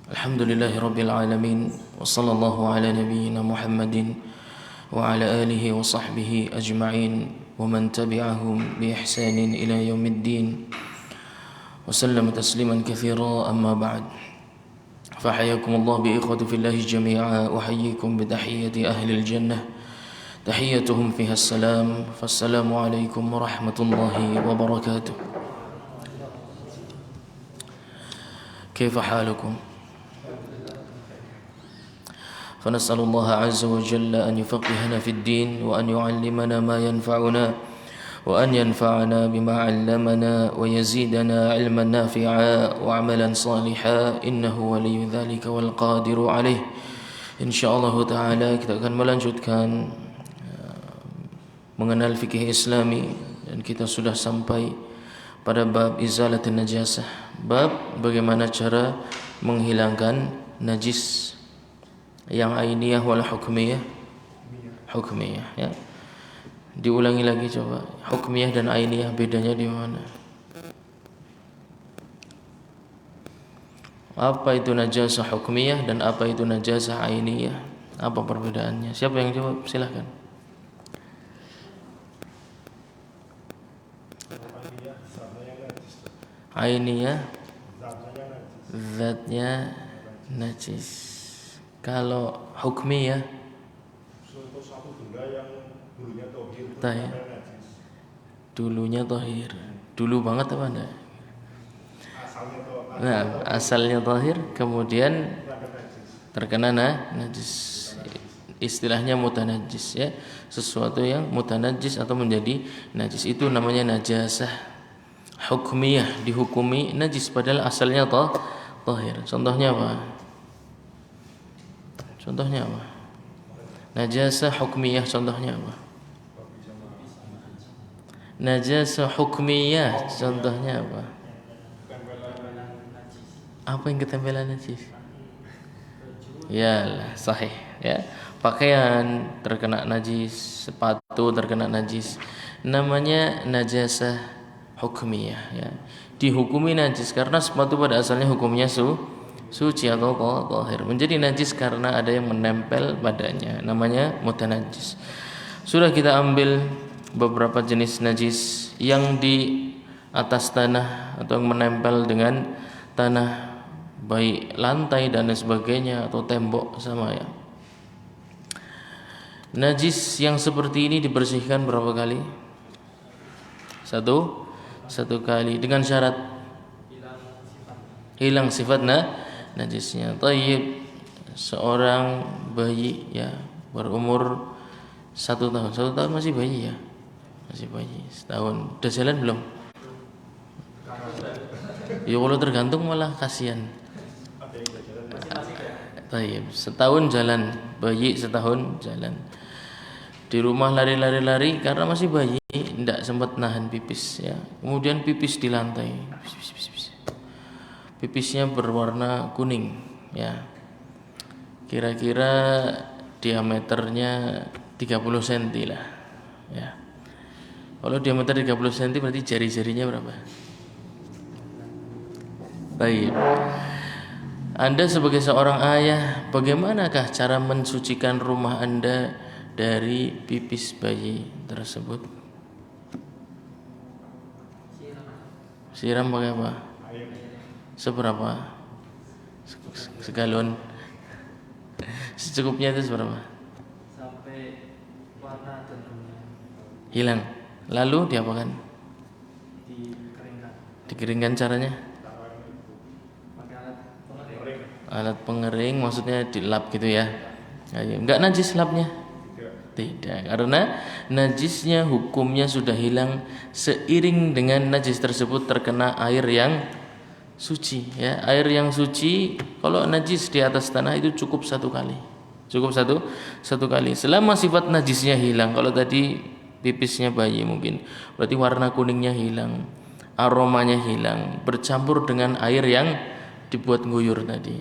Alhamdulillahi Rabbil Alamin. Wa sallallahu ala nabiyyina Muhammadin wa ala alihi wa sahbihi ajma'in wa man tabi'ahum bi ihsanin ila yaumiddin wa sallama tasliman katsira amma ba'd. Fahayakumullah bi ikhwati fillahi jami'a wa hayyikum bi tahiyyati ahli al-jannah. Tahiyyatuhum fiha assalam. Fassalamu alaikum warahmatullahi wabarakatuh. Kaifa halukum? فنسأل الله عز وجل أن يفقهنا في الدين وأن يعلمنا ما ينفعنا وأن ينفعنا بما علمنا ويزيدنا علما نافعا وعملا صالحا إنه ولي ذلك والقادر عليه. InsyaAllah ta'ala kita akan melanjutkan mengenal fikih Islami, dan kita sudah sampai pada bab izalatin najasah, bab bagaimana cara menghilangkan najis yang ainiyah wal hukmiyah. Hukmiyah, ya. Diulangi lagi coba. Hukmiyah dan ainiyah bedanya di mana? Apa itu najasah hukmiyah dan apa itu najasah ainiyah? Apa perbedaannya? Siapa yang jawab? Silakan. Ainiyah zatnya najis. Kalau hukmiyah satu benda yang dulunya tohir, dulunya tohir, dulu banget apa enggak? Asalnya tohir, kemudian terkena najis. Istilahnya mutanajis, ya, sesuatu yang mutanajis atau menjadi najis, itu namanya najasah hukmiyah, dihukumi najis padahal asalnya tohir. Contohnya apa? Contohnya apa? Najasah hukmiyah contohnya apa? Najasah hukmiyah contohnya apa? Apa yang ketempelan najis? Ya, sahih, ya. Pakaian terkena najis, sepatu terkena najis, namanya najasah hukmiyah, ya. Dihukumi najis karena sepatu pada asalnya hukumnya suci atau tahir, menjadi najis karena ada yang menempel padanya, namanya mutanajis. Sudah kita ambil beberapa jenis najis yang di atas tanah atau yang menempel dengan tanah, baik lantai dan sebagainya atau tembok, sama, ya. Najis yang seperti ini dibersihkan berapa kali? Satu kali, dengan syarat hilang sifat najisnya. Tayyib, seorang bayi, ya, berumur 1 tahun. 1 tahun masih bayi, ya, masih bayi. Setahun udah jalan belum? Ya kalau tergantung malah kasihan. Tayyib, setahun jalan, bayi setahun jalan. Di rumah lari karena masih bayi, tidak sempat nahan pipis, ya. Kemudian pipis di lantai. Pipisnya berwarna kuning, ya. Kira-kira diameternya 30 cm lah, ya. Kalau diameter 30 cm berarti jari-jarinya berapa? Baik. Anda sebagai seorang ayah, bagaimanakah cara mensucikan rumah Anda dari pipis bayi tersebut? Siram pakai apa? Seberapa? Segalon. Secukupnya itu seberapa? Sampai warna cenderungnya hilang. Lalu diapakan? Dikeringkan. Dikeringkan caranya? Pakai Alat pengering, maksudnya dilap gitu, ya. Enggak najis lapnya? Tidak, karena najisnya hukumnya sudah hilang seiring dengan najis tersebut terkena air yang suci, ya. Air yang suci, kalau najis di atas tanah itu cukup 1 kali. Cukup satu kali. Selama sifat najisnya hilang. Kalau tadi pipisnya bayi mungkin, berarti warna kuningnya hilang, aromanya hilang, bercampur dengan air yang dibuat guyur tadi.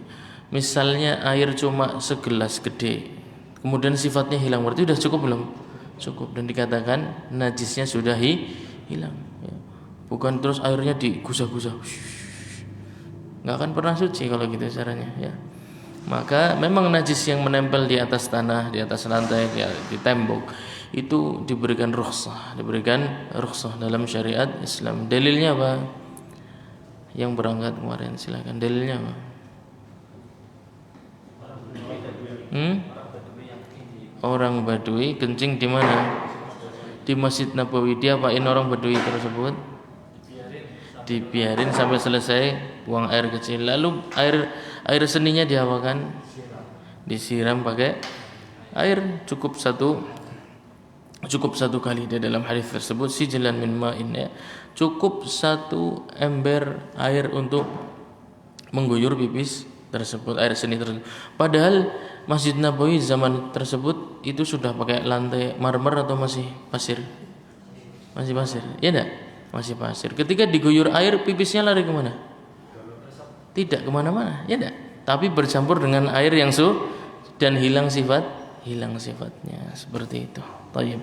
Misalnya air cuma segelas gede, kemudian sifatnya hilang, berarti sudah cukup belum? Cukup, dan dikatakan najisnya sudah hilang, ya. Bukan terus airnya digusah-gusah. nggak akan pernah suci kalau gitu caranya ya. Maka memang najis yang menempel di atas tanah, di atas lantai, di tembok itu diberikan rukhsah dalam syariat Islam. Dalilnya apa? Yang berangkat kemarin silakan. Dalilnya apa? Orang Badui kencing di mana? Di Masjid Nabawi. Diapain orang Badui tersebut? Dibiarin sampai selesai buang air kecil. Lalu air seninya diapakan? Disiram pakai air cukup satu kali. Di dalam hadis tersebut sijlan min ma'in ya. Cukup satu ember air untuk mengguyur pipis tersebut, air seni tersebut. Padahal Masjid Nabawi zaman tersebut itu sudah pakai lantai marmer atau masih pasir? Masih pasir. Ya enggak? Masih pasir. Ketika diguyur air, pipisnya lari kemana? Tidak kemana-mana, ya enggak? Tapi bercampur dengan air yang dan hilang sifatnya seperti itu. Tayyib.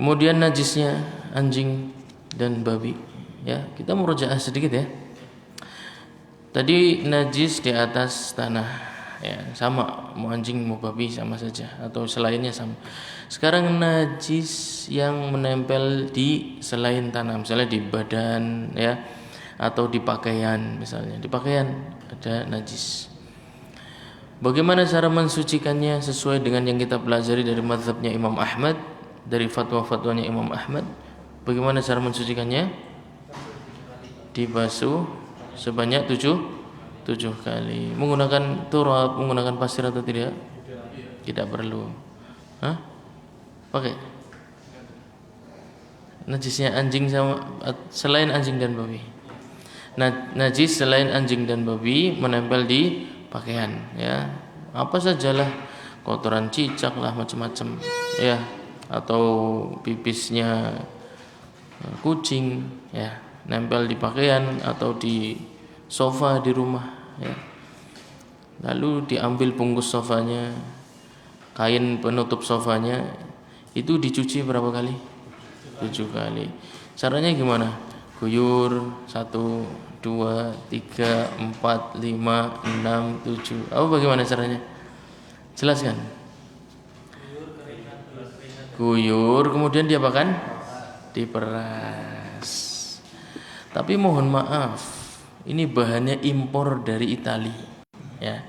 Kemudian najisnya anjing dan babi. Ya, kita murojaah sedikit ya. Tadi najis di atas tanah, ya sama, mau anjing mau babi sama saja atau selainnya sama. Sekarang najis yang menempel di selain tanah, misalnya di badan ya, atau di pakaian misalnya. Di pakaian ada najis. Bagaimana cara mensucikannya sesuai dengan yang kita pelajari dari mazhabnya Imam Ahmad, dari fatwa-fatwanya Imam Ahmad? Bagaimana cara mensucikannya? Dibasuh sebanyak 7 kali. Menggunakan turab, menggunakan pasir atau tidak? Tidak perlu. Hah? Pakai. Najisnya anjing sama selain anjing dan babi. Najis selain anjing dan babi menempel di pakaian ya. Apa sajalah, kotoran cicak lah macam-macam ya, atau pipisnya kucing ya, nempel di pakaian atau di sofa di rumah ya. Lalu diambil bungkus sofanya, kain penutup sofanya, itu dicuci berapa kali? 7 kali. Caranya gimana? Guyur 1, 2, 3, 4, 5, 6, 7. Apa bagaimana caranya? Jelaskan. Guyur kemudian diapakan? Diperas. Tapi mohon maaf, ini bahannya impor dari Itali ya.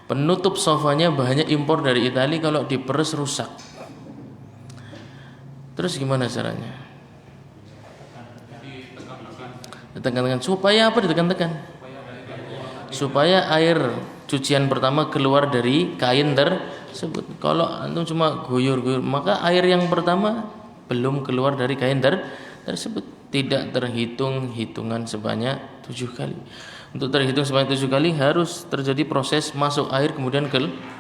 Penutup sofanya bahannya impor dari Itali, kalau diperes rusak. Terus gimana caranya? Ditekan-tekan. Supaya apa ditekan-tekan? Supaya air cucian pertama keluar dari kain tersebut. Kalau antum cuma guyur-guyur, maka air yang pertama belum keluar dari kain tersebut, tidak terhitung hitungan sebanyak 7 kali. Untuk terhitung sebanyak 7 kali harus terjadi proses masuk air kemudian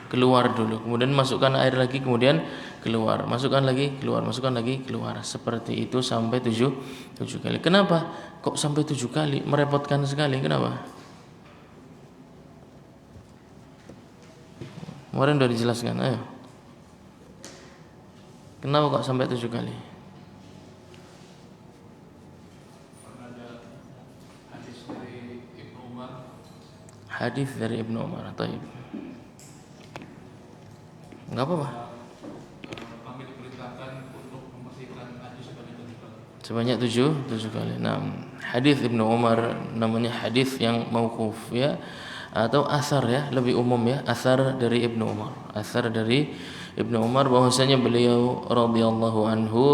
keluar dulu, kemudian masukkan air lagi kemudian keluar, masukkan lagi keluar, masukkan lagi keluar, seperti itu sampai 7 kali. Kenapa kok sampai 7 kali? Merepotkan sekali. Kenapa? Kemarin sudah dijelaskan. Ayo, kenapa kok sampai 7 kali? Hadis dari Ibnu Umar. Taib. Enggak apa-apa. Kami diperintahkan untuk membersihkan najis sebanyak 7 kali. Nah, hadis Ibnu Umar namanya hadis yang mauquf ya, atau asar ya, lebih umum ya, asar dari Ibnu Umar. Asar dari Ibnu Umar bahwasanya beliau radhiyallahu anhu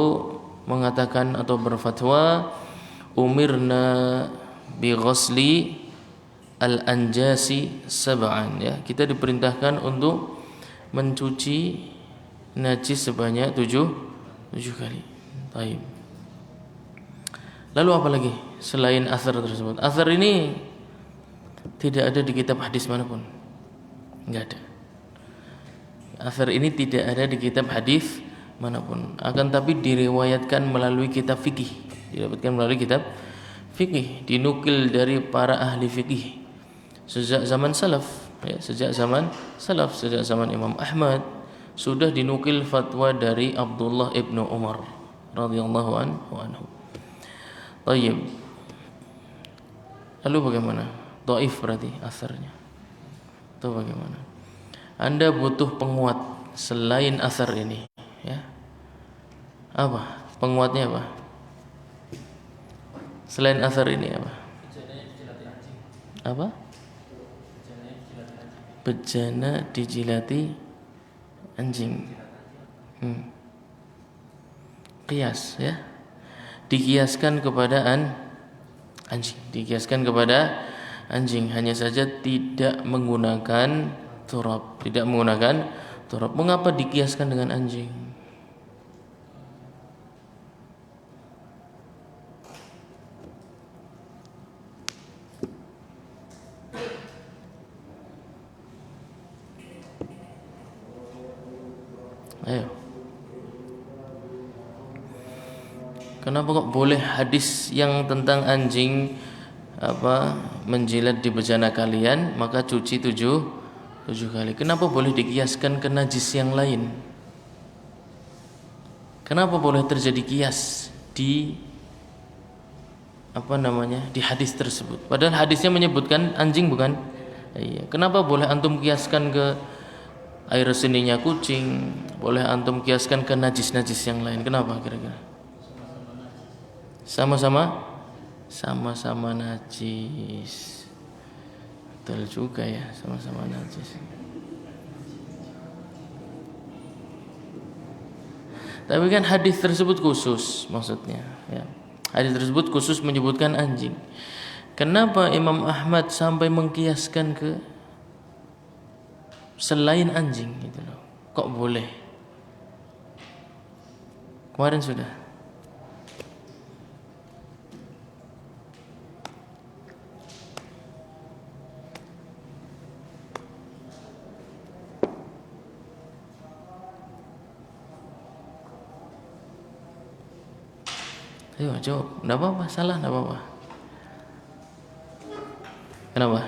mengatakan atau berfatwa, umirna bi ghusli al-anjasi sab'an ya, kita diperintahkan untuk mencuci najis sebanyak 7 kali. Baik. Lalu apa lagi selain asar tersebut? Asar ini tidak ada di kitab hadis manapun. Enggak ada. Asar ini tidak ada di kitab hadis manapun. Akan tapi diriwayatkan melalui kitab fikih. Didapatkan melalui kitab fikih, dinukil dari para ahli fikih sejak zaman salaf ya, sejak zaman Imam Ahmad sudah dinukil fatwa dari Abdullah ibnu Umar radhiyallahu anhu. Tayyib. Lalu bagaimana? dhaif berarti asarnya. Atau bagaimana? Anda butuh penguat selain asar ini, ya. Apa? Penguatnya apa? Selain asar ini apa? Apa? Bejana dijilati anjing. Qiyas, ya. Dikiaskan kepada anjing, dikiaskan kepada anjing, hanya saja tidak menggunakan turab, tidak menggunakan turab. Mengapa dikiaskan dengan anjing? Ayo. Kenapa kok boleh hadis yang tentang anjing menjilat di bejana kalian maka cuci tujuh kali? Kenapa boleh dikiaskan ke najis yang lain? Kenapa boleh terjadi kias di di hadis tersebut? Padahal hadisnya menyebutkan anjing, bukan? Iya. Kenapa boleh antum kiaskan ke air seninya kucing? Boleh antum kiaskan ke najis-najis yang lain? Kenapa kira-kira? Sama-sama najis. Betul juga ya, sama-sama najis. Tapi kan hadis tersebut khusus, maksudnya ya. Hadis tersebut khusus menyebutkan anjing. Kenapa Imam Ahmad sampai mengkiaskan ke selain anjing gitu loh? Kok boleh? Kemarin sudah. Ayo jawab, enggak apa-apa, salah enggak apa-apa. Kenapa?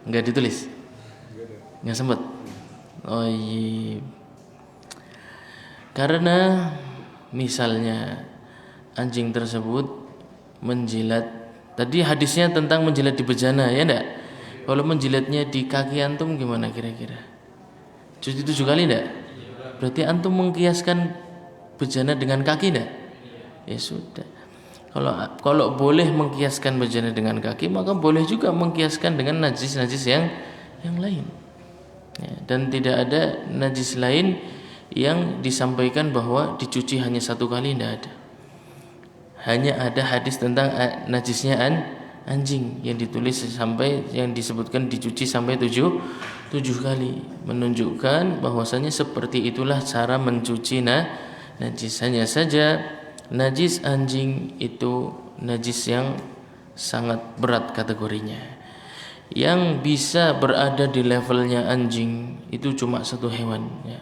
Enggak ditulis. Enggak sempat. Oh iya. Karena misalnya anjing tersebut menjilat, tadi hadisnya tentang menjilat di bejana, ya enggak? Kalau menjilatnya di kaki antum gimana kira-kira? Cuci 7 kali enggak? Berarti antum mengkiaskan bejana dengan kaki enggak? Ya sudah. Kalau boleh mengkiaskan bejana dengan kaki, maka boleh juga mengkiaskan dengan najis-najis yang lain. Ya, dan tidak ada najis lain yang disampaikan bahwa dicuci hanya 1 kali, tidak ada. Hanya ada hadis tentang najisnya anjing yang ditulis sampai, yang disebutkan dicuci sampai 7 kali, menunjukkan bahwasanya seperti itulah cara mencuci najis. Hanya saja najis anjing itu najis yang sangat berat kategorinya. Yang bisa berada di levelnya anjing itu cuma 1 hewan, ya.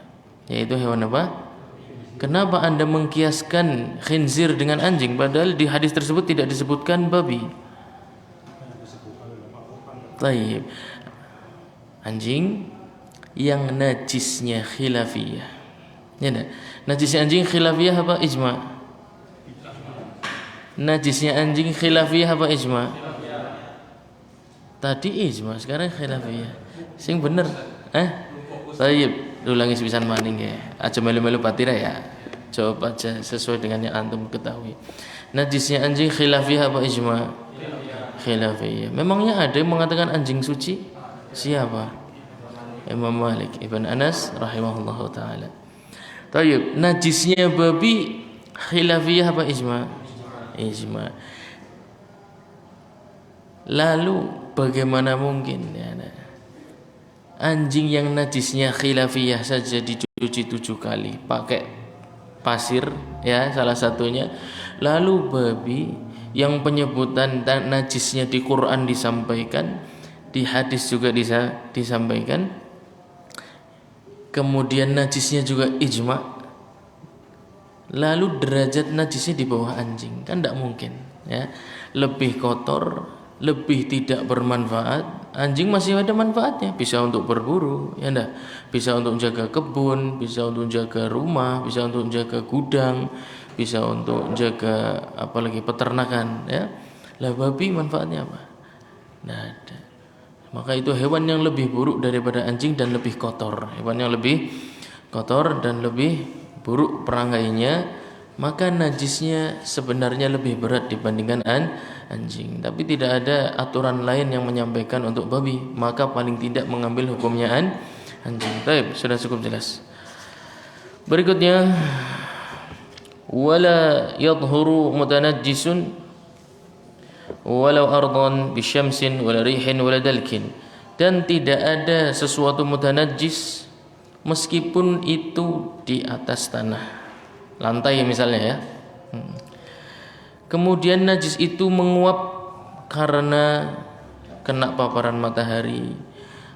Yaitu hewan apa? Kenapa Anda mengkiaskan khinzir dengan anjing padahal di hadis tersebut tidak disebutkan babi? Taib. Anjing yang najisnya khilafiyah. Ya enggak? Najisnya anjing khilafiyah apa ijma? Najisnya anjing khilafiyah apa ijma? Tadi ijma, sekarang khilafiyah. Sing bener. Taib, ulangi sepisan maning ya. Aja melu-melu patira ya. Jawab aja sesuai dengan yang antum ketahui. Najisnya anjing khilafiyah apa ijma? Khilafiyah. Memangnya ada yang mengatakan anjing suci? Siapa? Imam Malik Ibn Anas rahimahullahu taala. Taib, najisnya babi khilafiyah apa ijma? Ijma. Lalu bagaimana mungkin ya, anjing yang najisnya khilafiyah saja dicuci 7 kali pakai pasir, ya, salah satunya. Lalu babi yang penyebutan najisnya di Quran disampaikan, di hadis juga disampaikan, kemudian najisnya juga ijma, lalu derajat najisnya di bawah anjing, kan tidak mungkin, ya. Lebih kotor, lebih tidak bermanfaat. Anjing masih ada manfaatnya, bisa untuk berburu, ya bisa untuk jaga kebun, bisa untuk jaga rumah, bisa untuk jaga gudang, bisa untuk jaga apalagi peternakan ya. Lah babi manfaatnya apa? Tidak ada. Maka itu hewan yang lebih buruk daripada anjing dan lebih kotor. Hewan yang lebih kotor dan lebih buruk perangainya, maka najisnya sebenarnya lebih berat dibandingkan anjing. Tapi tidak ada aturan lain yang menyampaikan untuk babi, maka paling tidak mengambil hukumnya anjing. Baik, sudah cukup jelas. Berikutnya, wala yadhuru mutanajjisun walau ardan bisyamsin wala rihin wala dalkin, dan tidak ada sesuatu mutanajjis meskipun itu di atas tanah, lantai misalnya ya. Kemudian najis itu menguap karena kena paparan matahari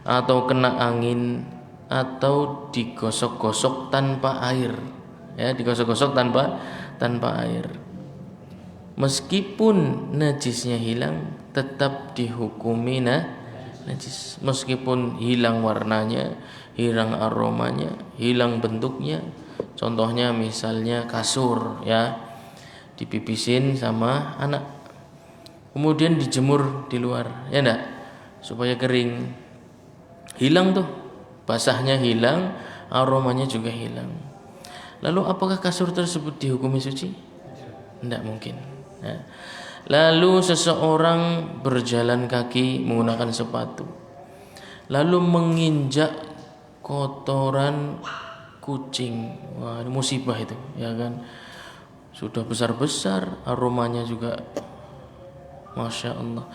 atau kena angin atau digosok-gosok tanpa air ya, digosok-gosok tanpa air. Meskipun najisnya hilang, tetap dihukumi najis. Meskipun hilang warnanya, hilang aromanya, hilang bentuknya. Contohnya misalnya kasur ya, dipipisin sama anak, kemudian dijemur di luar ya enggak, supaya kering. Hilang tuh, basahnya hilang, aromanya juga hilang. Lalu apakah kasur tersebut dihukumi suci? Tidak mungkin ya. Lalu seseorang berjalan kaki menggunakan sepatu, lalu menginjak kotoran kucing. Wah, ini musibah itu ya kan. Sudah besar-besar, aromanya juga Masya Allah.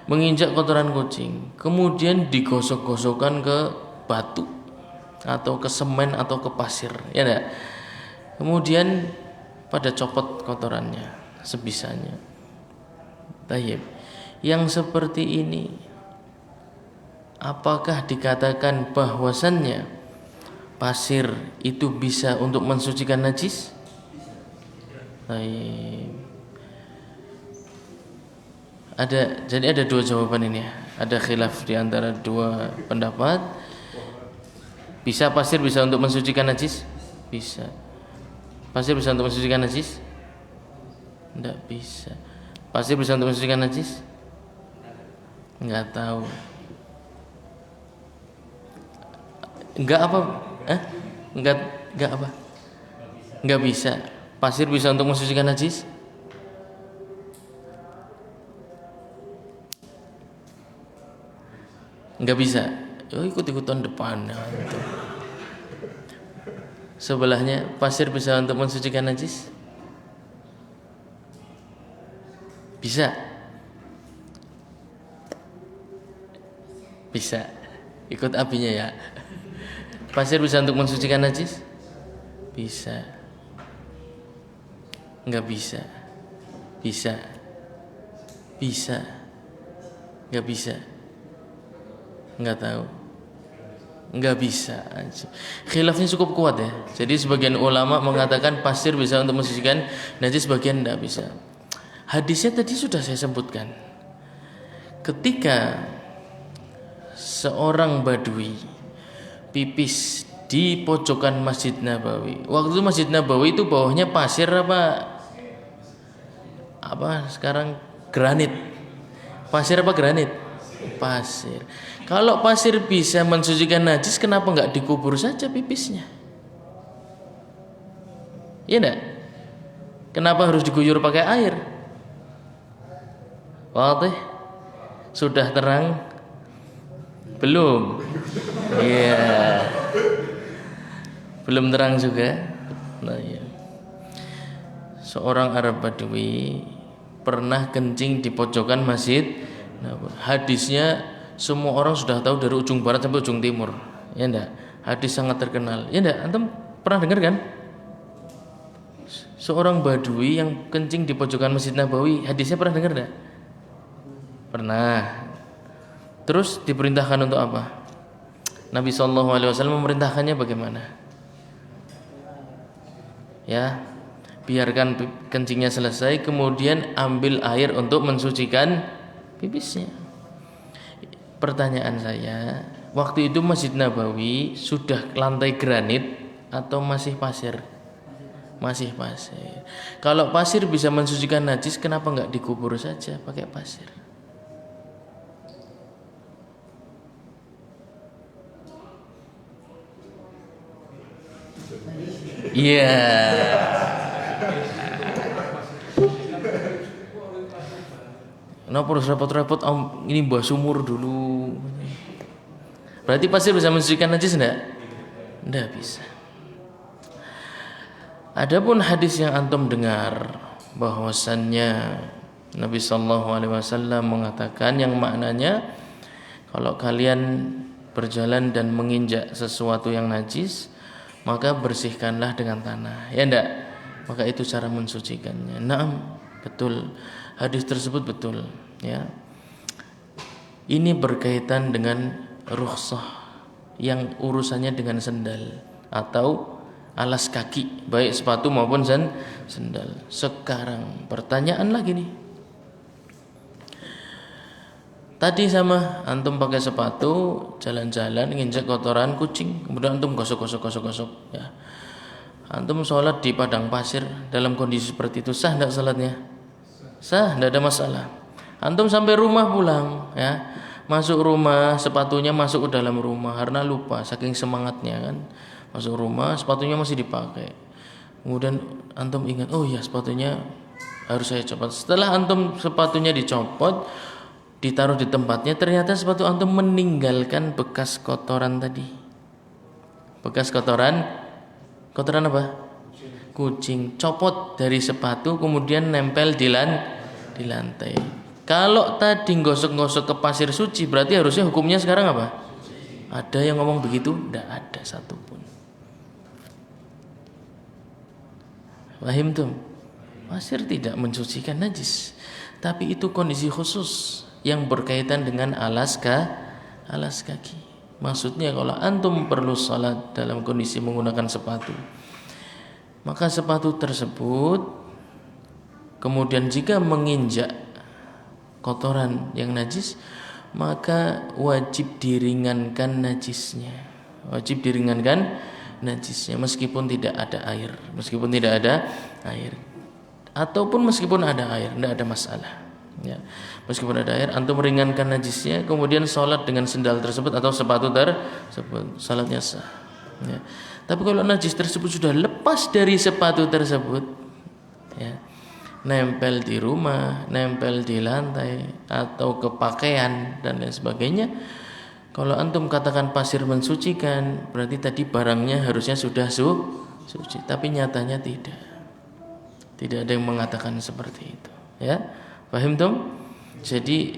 Menginjak kotoran kucing, kemudian digosok-gosokkan ke batu atau ke semen atau ke pasir ya enggak? Kemudian pada copot kotorannya sebisanya. Tayyib. Yang seperti ini apakah dikatakan bahwasannya pasir itu bisa untuk mensucikan najis? Tayyib. Jadi ada dua jawaban ini ya. Ada khilaf di antara dua pendapat. Bisa pasir bisa untuk mensucikan najis? Bisa. Pasir bisa untuk mensucikan najis? Tidak bisa. Pasir bisa untuk mensucikan najis? Enggak tahu. Enggak apa? Enggak apa? Enggak bisa. Pasir bisa untuk mensucikan najis? Enggak bisa. Oh, ikut-ikutan depan. Sebelahnya, pasir bisa untuk mensucikan najis? Bisa. Bisa. Ikut apinya ya. Pasir bisa untuk mensucikan najis? Bisa. Enggak bisa. Bisa. Bisa. Enggak bisa. Enggak tahu. Enggak bisa. Khilafnya cukup kuat ya. Jadi sebagian ulama mengatakan pasir bisa untuk mensucikan najis, sebagian enggak bisa. Hadisnya tadi sudah saya sebutkan. Ketika seorang badui pipis di pojokan Masjid Nabawi. Waktu itu Masjid Nabawi itu bawahnya pasir apa sekarang granit? Pasir apa granit? Pasir. Kalau pasir bisa mensucikan najis, kenapa enggak dikubur saja pipisnya? Iya enggak? Kenapa harus diguyur pakai air? Wadih? Sudah terang? Belum? Iya. Belum terang juga. Nah, ya. Seorang Arab Badui pernah kencing di pojokan masjid. Nah, hadisnya semua orang sudah tahu dari ujung barat sampai ujung timur. Ya enggak? Hadis sangat terkenal. Ya enggak? Antum pernah dengar kan? Seorang Badui yang kencing di pojokan Masjid Nabawi, hadisnya pernah dengar enggak? Pernah. Terus diperintahkan untuk apa? Nabi SAW memerintahkannya bagaimana? Ya, biarkan kencingnya selesai, kemudian ambil air untuk mensucikan pipisnya. Pertanyaan saya, waktu itu Masjid Nabawi sudah lantai granit atau masih pasir? masih pasir. Kalau pasir bisa mensucikan najis, kenapa nggak dikubur saja pakai pasir? Iya. Kenapa harus repot-repot ini buah sumur dulu? Berarti pasir bisa mensucikan najis enggak? Enggak bisa. Adapun hadis yang antum dengar bahwasannya Nabi sallallahu alaihi wasallam mengatakan yang maknanya kalau kalian berjalan dan menginjak sesuatu yang najis, maka bersihkanlah dengan tanah. Ya enggak? Maka itu cara mensucikannya. Naam, betul. Hadis tersebut betul, ya. Ini berkaitan dengan rukhsah yang urusannya dengan sendal atau alas kaki, baik sepatu maupun sendal. Sekarang pertanyaan lagi nih. Tadi sama antum pakai sepatu, jalan-jalan nginjak kotoran kucing, kemudian antum gosok ya. Antum sholat di padang pasir dalam kondisi seperti itu, sah enggak salatnya? Sah, enggak ada masalah. Antum sampai rumah pulang, ya. Masuk rumah, sepatunya masuk ke dalam rumah karena lupa saking semangatnya kan. Masuk rumah, sepatunya masih dipakai. Kemudian antum ingat, oh ya sepatunya harus saya copot. Setelah antum sepatunya dicopot, ditaruh di tempatnya, ternyata sepatu antum meninggalkan bekas kotoran tadi. Bekas kotoran apa? Kucing. Copot dari sepatu kemudian nempel di lantai. Kalau tadi gosok-gosok ke pasir suci, berarti harusnya hukumnya sekarang apa? Ada yang ngomong begitu? Tidak ada satupun. Paham tuh? Pasir tidak mensucikan najis, tapi itu kondisi khusus yang berkaitan dengan alas kaki. Maksudnya kalau antum perlu salat dalam kondisi menggunakan sepatu, maka sepatu tersebut kemudian jika menginjak kotoran yang najis, maka wajib diringankan najisnya. Meskipun tidak ada air, ataupun meskipun ada air, tidak ada masalah. Ya. Meskipun ada air, antum meringankan najisnya, kemudian sholat dengan sendal tersebut atau sepatu tersebut, salatnya sah. Ya. Tapi kalau najis tersebut sudah lepas dari sepatu tersebut, ya, nempel di rumah, nempel di lantai, atau ke pakaian dan lain sebagainya, kalau antum katakan pasir mensucikan, berarti tadi barangnya harusnya sudah suci, tapi nyatanya tidak. Tidak ada yang mengatakan seperti itu, ya. Paham tuh? Jadi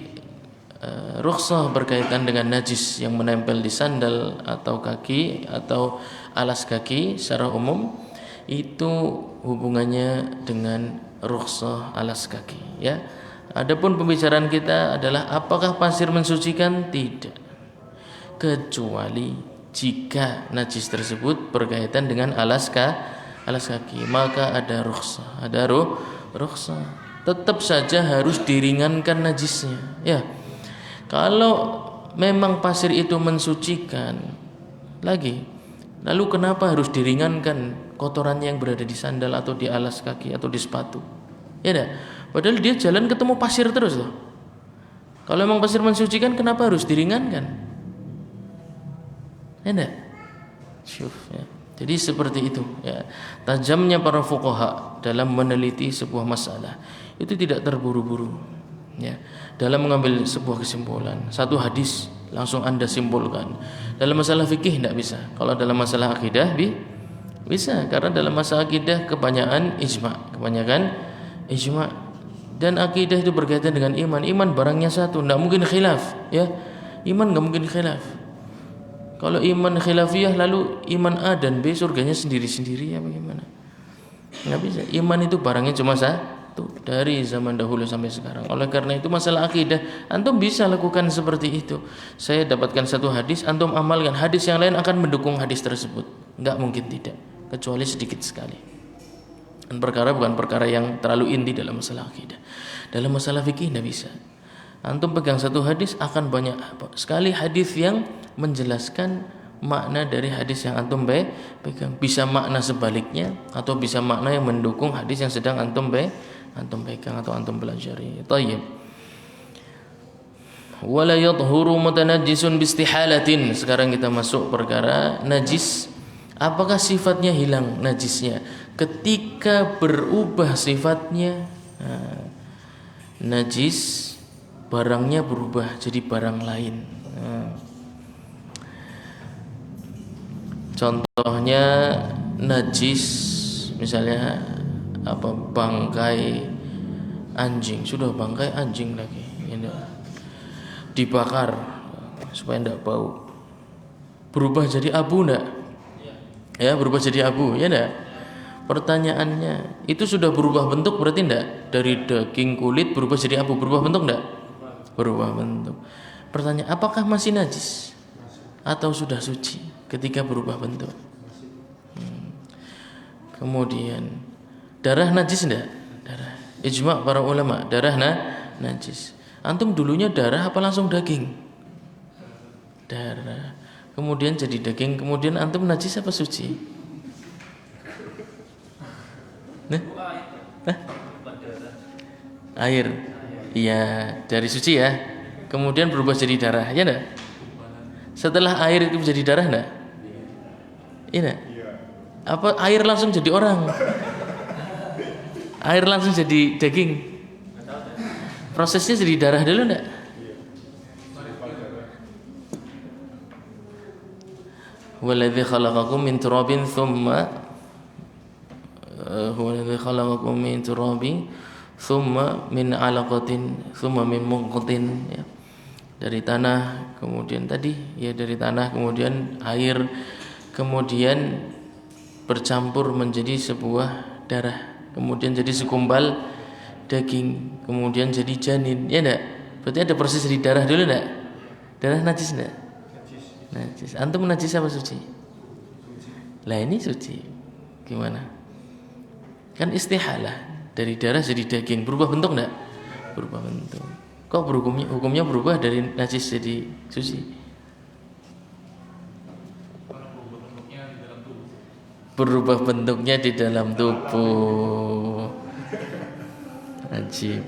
rukhsah berkaitan dengan najis yang menempel di sandal atau kaki atau alas kaki secara umum itu hubungannya dengan rukhsah alas kaki, ya. Adapun pembicaraan kita adalah apakah pasir mensucikan? Tidak. Kecuali jika najis tersebut berkaitan dengan alas kaki, maka ada rukhsah, rukhsah. Tetap saja harus diringankan najisnya, ya. Kalau memang pasir itu mensucikan lagi, lalu kenapa harus diringankan kotorannya yang berada di sandal atau di alas kaki atau di sepatu? Ya dah. Padahal dia jalan ketemu pasir terus loh. Kalau memang pasir mensucikan, kenapa harus diringankan? Ya dah. Ya. Jadi seperti itu, ya. Tajamnya para fuqaha dalam meneliti sebuah masalah itu tidak terburu-buru, ya. Dalam mengambil sebuah kesimpulan, satu hadis langsung Anda simpulkan. Dalam masalah fikih tidak bisa. Kalau dalam masalah akidah bisa, karena dalam masalah akidah kebanyakan ijma. Dan akidah itu berkaitan dengan iman. Iman barangnya satu, tidak mungkin khilaf, ya. Iman nggak mungkin khilaf. Kalau iman khilafiyah, lalu iman A dan B surganya sendiri-sendiri, ya bagaimana? Nggak bisa. Iman itu barangnya cuma satu dari zaman dahulu sampai sekarang. Oleh karena itu masalah akidah antum bisa lakukan seperti itu. Saya dapatkan satu hadis, antum amalkan, hadis yang lain akan mendukung hadis tersebut. Nggak mungkin tidak, kecuali sedikit sekali. Dan perkara bukan perkara yang terlalu inti dalam masalah akidah. Dalam masalah fikih nggak bisa. Antum pegang satu hadis, akan banyak sekali hadis yang menjelaskan makna dari hadis yang antum pegang. Bisa makna sebaliknya atau bisa makna yang mendukung hadis yang sedang antum pegang atau antum pelajari. Thayyib. Wala yadhuru mutanajjisun bistihalatin. Sekarang kita masuk perkara najis. Apakah sifatnya hilang najisnya ketika berubah sifatnya? Najis barangnya berubah jadi barang lain. Contohnya najis misalnya bangkai anjing, sudah bangkai anjing lagi ini dibakar supaya tidak bau, berubah jadi abu enggak? Ya, berubah jadi abu, ya enggak? Pertanyaannya, itu sudah berubah bentuk berarti enggak? Dari daging kulit berubah jadi abu, berubah bentuk enggak? Berubah bentuk. Pertanyaan, apakah masih najis atau sudah suci ketika berubah bentuk? Kemudian darah najis enggak? Darah. Ijma' para ulama, darah najis. Antum dulunya darah apa langsung daging? Darah. Kemudian jadi daging, kemudian antum najis apa suci? Air. Iya, dari suci ya. Kemudian berubah jadi darah, ya enggak? Setelah air itu menjadi darah enggak? Iya. Apa air langsung jadi orang? Air langsung jadi daging? Prosesnya jadi darah dulu enggak? Waladzi khalaqakum min turabin thumma huwaladzi khalaqakum min turabin thumma min 'alaqatin thumma min mudghatin, ya. Dari tanah, kemudian tadi ya dari tanah, kemudian air, kemudian bercampur menjadi sebuah darah, kemudian jadi segumpal daging, kemudian jadi janin, ya enggak? Berarti ada proses dari darah dulu enggak? Darah najis enggak? Najis. Antum najis apa suci? Lah ini suci. Gimana? Kan istihalah, dari darah jadi daging, berubah bentuk enggak? Berubah bentuk. Kok hukumnya berubah dari najis jadi suci? Berubah bentuknya di dalam tubuh. Ajib.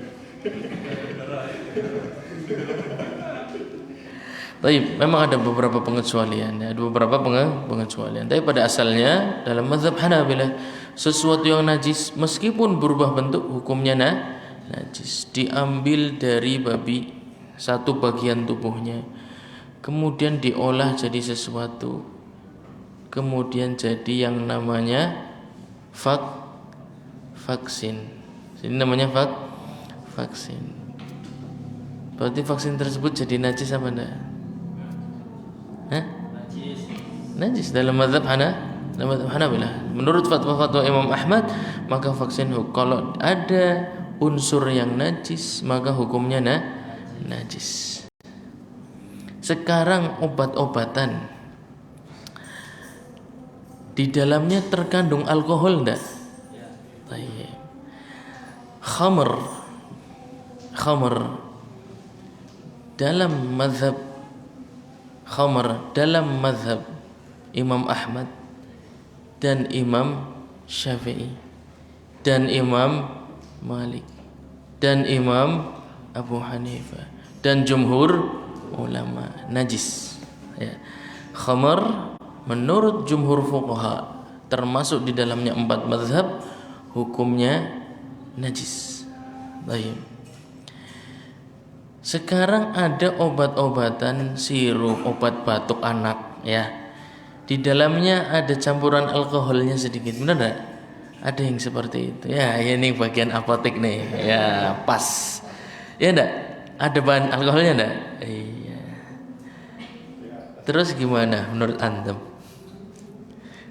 Tapi memang ada beberapa pengecualian, ada beberapa pengecualian. Tapi pada asalnya dalam mazhab Hanabilah, sesuatu yang najis meskipun berubah bentuk hukumnya najis. Diambil dari babi satu bagian tubuhnya, kemudian diolah jadi sesuatu, kemudian jadi yang namanya vaksin. Jadi namanya vaksin. Berarti vaksin tersebut jadi najis apa enggak? Najis dalam mazhab Hanabilah. Menurut fatwa Imam Ahmad, maka vaksin kalau ada unsur yang najis maka hukumnya najis. Sekarang obat-obatan di dalamnya terkandung alkohol enggak? Baik. Khamr dalam mazhab Imam Ahmad dan Imam Syafi'i dan Imam Malik dan Imam Abu Hanifah dan jumhur ulama najis, ya. Khamr menurut jumhur fuqaha termasuk di dalamnya 4 mazhab, hukumnya najis. Baik. Sekarang ada obat-obatan sirup, obat batuk anak, ya. Di dalamnya ada campuran alkoholnya sedikit, benar enggak? Ada yang seperti itu. Ya, ini bagian apotek nih. Ya, pas. Ya enggak? Ada bahan alkoholnya enggak? Iya. Terus gimana menurut antum?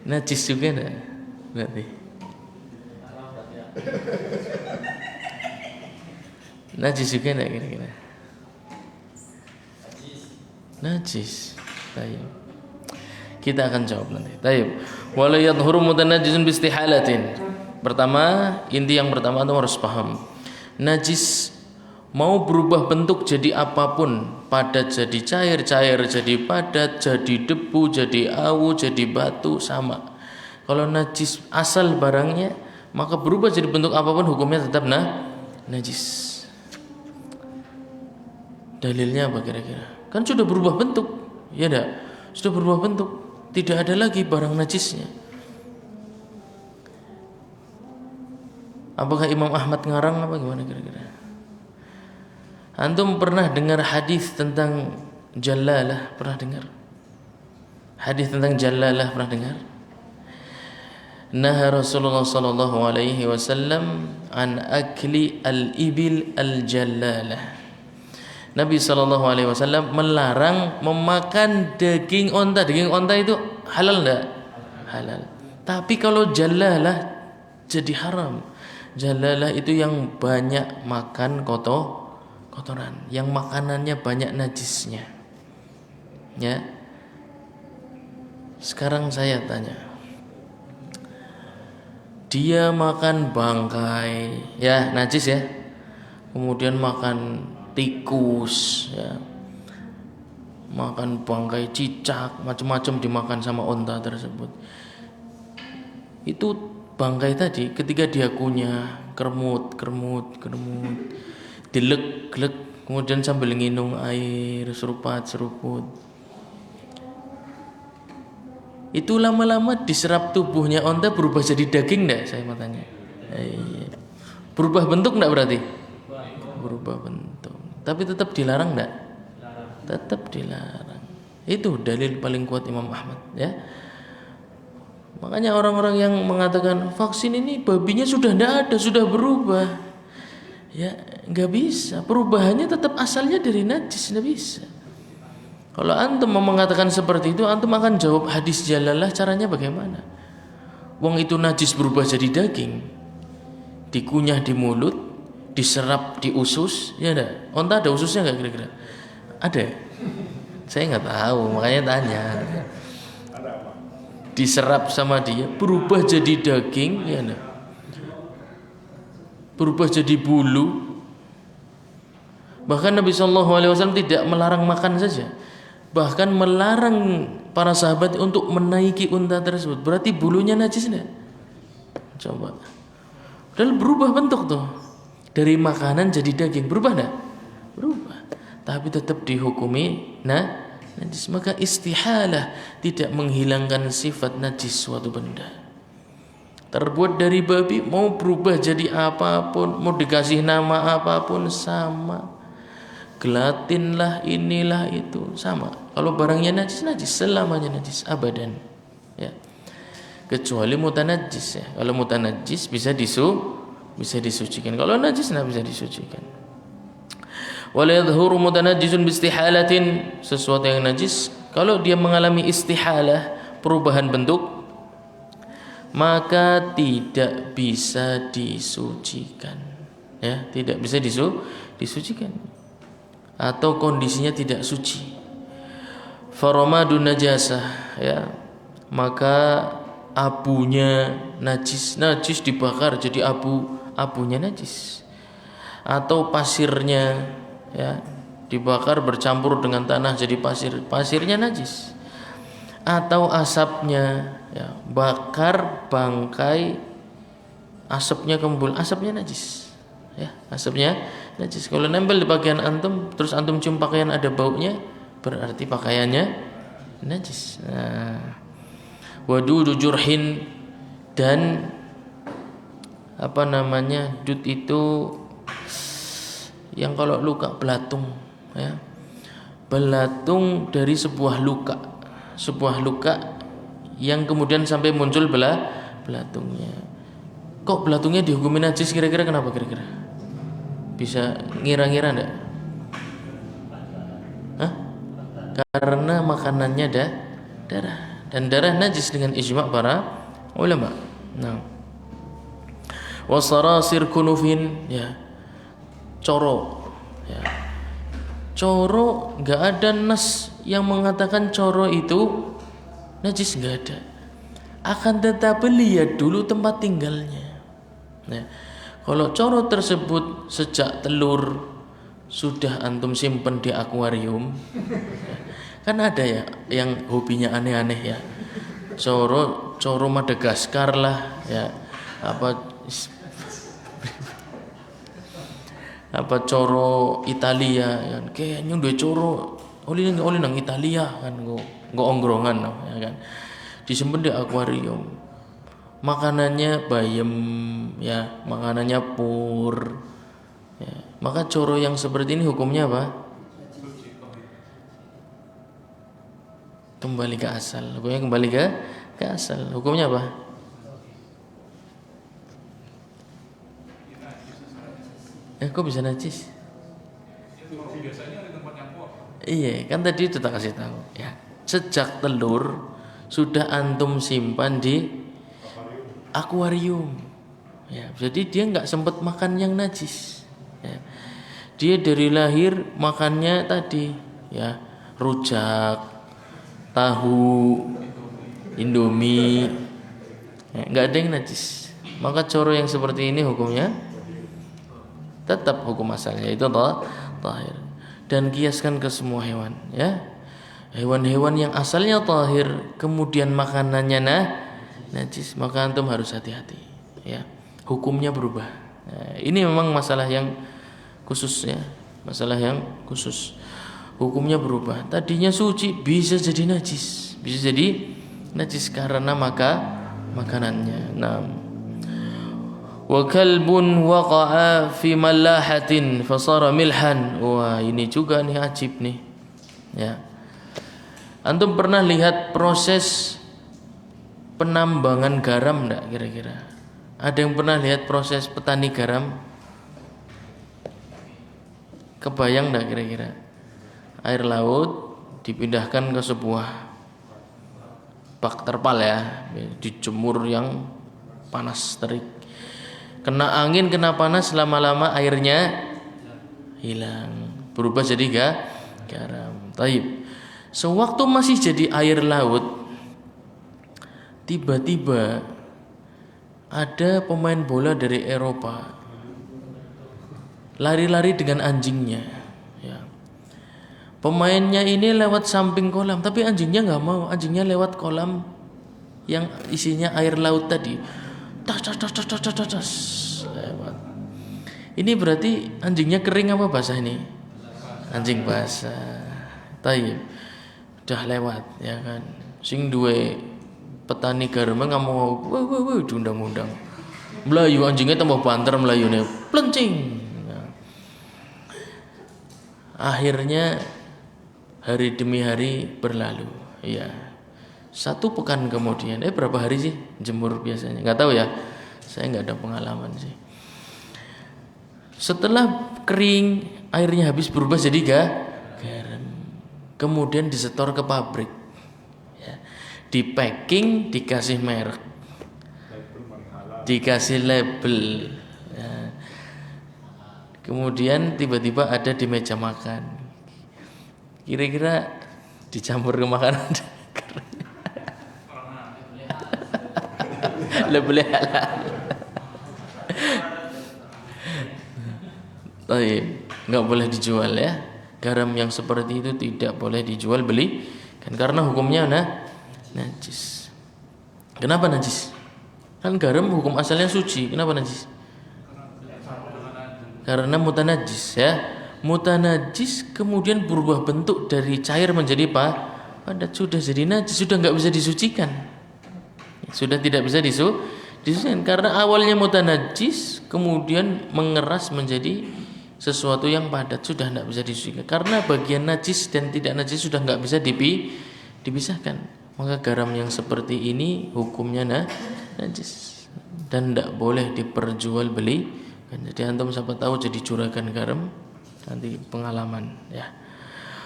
Najis juga enggak? Berarti. Najis juga enggak kira-kira? Najis. Baik. Kita akan jawab nanti. Baik. Wala yadhuru mutanajjisun bi istihalatin. Pertama, inti yang pertama itu harus paham. Najis mau berubah bentuk jadi apapun, padat jadi cair, cair jadi padat, jadi debu, jadi awu, jadi batu, sama. Kalau najis asal barangnya, maka berubah jadi bentuk apapun hukumnya tetap najis. Dalilnya apa kira-kira? Kan sudah berubah bentuk, ya enggak? Sudah berubah bentuk, tidak ada lagi barang najisnya. Apakah Imam Ahmad ngarang apa gimana kira-kira? Antum pernah dengar hadis tentang jalalah? Pernah dengar? Hadis tentang jalalah pernah dengar? Nah Rasulullah sallallahu alaihi wasallam an akli al-ibil al-jalalah. Nabi sallallahu alaihi wasallam melarang memakan daging onta. Daging onta itu halal enggak? Halal. Tapi kalau jalalah jadi haram. Jalalah itu yang banyak makan kotoran, yang makanannya banyak najisnya. Ya. Sekarang saya tanya. Dia makan bangkai, ya najis ya. Kemudian makan tikus, ya. Makan bangkai cicak, macam-macam dimakan sama onta tersebut. Itu bangkai tadi ketika dia kunyah, kermut, dilek-lek, kemudian sambil nginum air, seruput. Itu lama-lama diserap tubuhnya onta berubah jadi daging enggak? Saya mau tanya. Iya. Berubah bentuk enggak berarti? Berubah bentuk. Tapi tetap dilarang enggak? Tetap dilarang. Itu dalil paling kuat Imam Ahmad, ya. Makanya orang-orang yang mengatakan vaksin ini babinya sudah tidak ada, sudah berubah, ya nggak bisa. Perubahannya tetap asalnya dari najis, nggak bisa. Kalau antum mau mengatakan seperti itu, antum akan jawab hadis jalalah caranya bagaimana? Wong itu najis berubah jadi daging, dikunyah di mulut, diserap di usus, ya ada. Onta ada ususnya nggak kira-kira? Ada. Saya nggak tahu, makanya tanya. Diserap sama dia, berubah jadi daging, ya enggak? Berubah jadi bulu. Bahkan Nabi SAW tidak melarang makan saja, bahkan melarang para sahabat untuk menaiki unta tersebut. Berarti bulunya najis enggak? Coba. Padahal berubah bentuk tuh, dari makanan jadi daging, berubah enggak? Berubah. Tapi tetap dihukumi najis. Maka istihalah tidak menghilangkan sifat najis suatu benda. Terbuat dari babi, mau berubah jadi apapun, mau dikasih nama apapun sama. Gelatin lah, inilah itu sama. Kalau barangnya najis, selamanya najis abadan, ya. Kecuali mutanajjis, ya. Kalau mutanajjis bisa disucikan. Kalau najis tidak bisa disucikan. Wala yadhhuru mutanajjisun bistihalatin, sesuatu yang najis kalau dia mengalami istihalah, perubahan bentuk, maka tidak bisa disucikan, ya, tidak bisa disucikan atau kondisinya tidak suci. Faramadun najasah, ya, maka abunya najis dibakar jadi abunya najis, atau pasirnya, ya, dibakar bercampur dengan tanah jadi pasirnya najis, atau asapnya, ya, bakar bangkai, asapnya kembul, asapnya najis, ya, asapnya najis. Kalau nempel di pakaian antum, terus antum cium pakaian ada baunya, berarti pakaiannya najis. Wadudu jurhin, dan dud itu yang kalau luka, belatung, ya, belatung dari sebuah luka yang kemudian sampai muncul belatungnya. Kok belatungnya dihukumi najis kira-kira kenapa kira-kira? Bisa ngira-ngira enggak? Hah? Karena makanannya darah, dan darah najis dengan ijma' para ulama. Nah, wasarasir kunufin, ya, coro, ya. Coro nggak ada nas yang mengatakan coro itu najis, nggak ada. Akan tetapi lihat dulu tempat tinggalnya. Nah, kalau coro tersebut sejak telur sudah antum simpen di akuarium. Kan ada ya yang hobinya aneh-aneh ya. Coro Madagaskar lah ya. Apa coro Italia kan. Kayaknya duwe coro oli nang Italia kan nggo ongrongan ya kan. Disimpen di akuarium. Makanannya bayem ya, makanannya pur. Ya. Maka coro yang seperti ini hukumnya apa? Kembali ke asal. Hukumnya kembali ke asal. Hukumnya apa? Kok bisa najis? Biasanya di tempat yang kotor. Iya, kan tadi itu tak kasih tahu. Ya, sejak telur sudah antum simpan di akuarium. Ya, jadi dia nggak sempat makan yang najis. Ya. Dia dari lahir makannya tadi, ya rujak, tahu, indomie, ya, nggak ada yang najis. Maka coro yang seperti ini hukumnya tetap hukum asalnya itu tahir. Dan kiaskan ke semua hewan, ya. Hewan-hewan yang asalnya tahir kemudian makanannya najis, maka antum harus hati-hati, ya. Hukumnya berubah. Nah, ini memang masalah yang khusus ya, masalah yang khusus. Hukumnya berubah. Tadinya suci bisa jadi najis, bisa jadi najis karena makanannya. Nah, wa kalbun waqa'a fi malahatin fasara milhan. Wah, ini juga nih ajib nih. Ya. Antum pernah lihat proses penambangan garam enggak kira-kira? Ada yang pernah lihat proses petani garam? Kebayang enggak kira-kira? Air laut dipindahkan ke sebuah bak terpal ya, dijemur yang panas terik. Kena angin, kena panas, lama-lama airnya hilang, berubah jadi garam. Taib. Sewaktu masih jadi air laut, tiba-tiba ada pemain bola dari Eropa lari-lari dengan anjingnya. Ya. Pemainnya ini lewat samping kolam, tapi anjingnya nggak mau. Anjingnya lewat kolam yang isinya air laut tadi. Tas, lewat. Ini berarti anjingnya kering apa basah ini? Anjing basah. Taib. Udah lewat ya kan. Sing duwe petani garam nggak mau, diundang-undang. Melayu anjingnya tambah banter melayunya, plencing. Nah. Akhirnya hari demi hari berlalu. Ya. 1 pekan kemudian, berapa hari sih jemur biasanya? Nggak tahu ya. Saya nggak ada pengalaman sih. Setelah kering, airnya habis berubah jadi garam. Kemudian disetor ke pabrik. Ya. Di packing, dikasih merek, dikasih label. Ya. Kemudian tiba-tiba ada di meja makan. Kira-kira dicampur ke makanan. Label halal. Baik, nggak boleh dijual ya. Garam yang seperti itu tidak boleh dijual beli kan, karena hukumnya najis. Kenapa najis? Kan garam hukum asalnya suci. Kenapa najis? Karena mutanajis ya. Mutanajis kemudian berubah bentuk dari cair menjadi padat, sudah jadi najis, sudah nggak bisa disucikan. Sudah tidak bisa disucikan karena awalnya mutanajis kemudian mengeras menjadi sesuatu yang padat, sudah tidak bisa disucikan karena bagian najis dan tidak najis sudah nggak bisa dipisahkan. Maka garam yang seperti ini hukumnya najis dan tidak boleh diperjualbelikan. Jadi antum siapa tahu jadi juragan garam nanti pengalaman ya.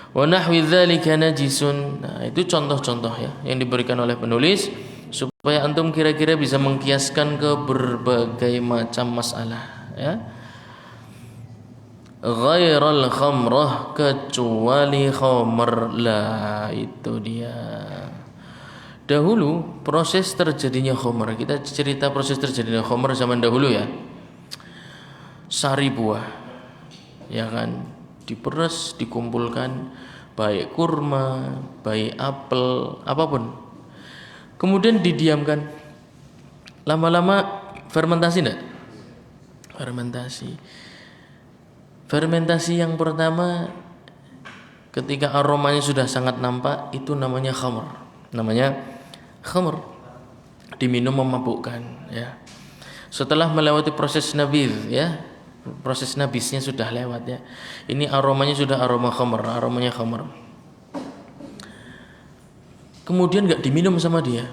Wa nahwi dzalika najisun. Nah, itu contoh-contoh ya yang diberikan oleh penulis supaya antum kira-kira bisa mengkiaskan ke berbagai macam masalah ya. Ghairal khamrah, kecuali khamr. Lah itu dia. Dahulu proses terjadinya khamr, kita cerita proses terjadinya khamr zaman dahulu ya. Sari buah, ya kan, diperes, dikumpulkan, baik kurma, baik apel, apapun. Kemudian didiamkan. Lama-lama fermentasi enggak? Fermentasi yang pertama ketika aromanya sudah sangat nampak itu namanya khamr. Diminum memabukkan ya. Setelah melewati proses nabidh ya, proses nabisnya sudah lewat ya. Ini aromanya sudah aromanya khamr. Kemudian enggak diminum sama dia.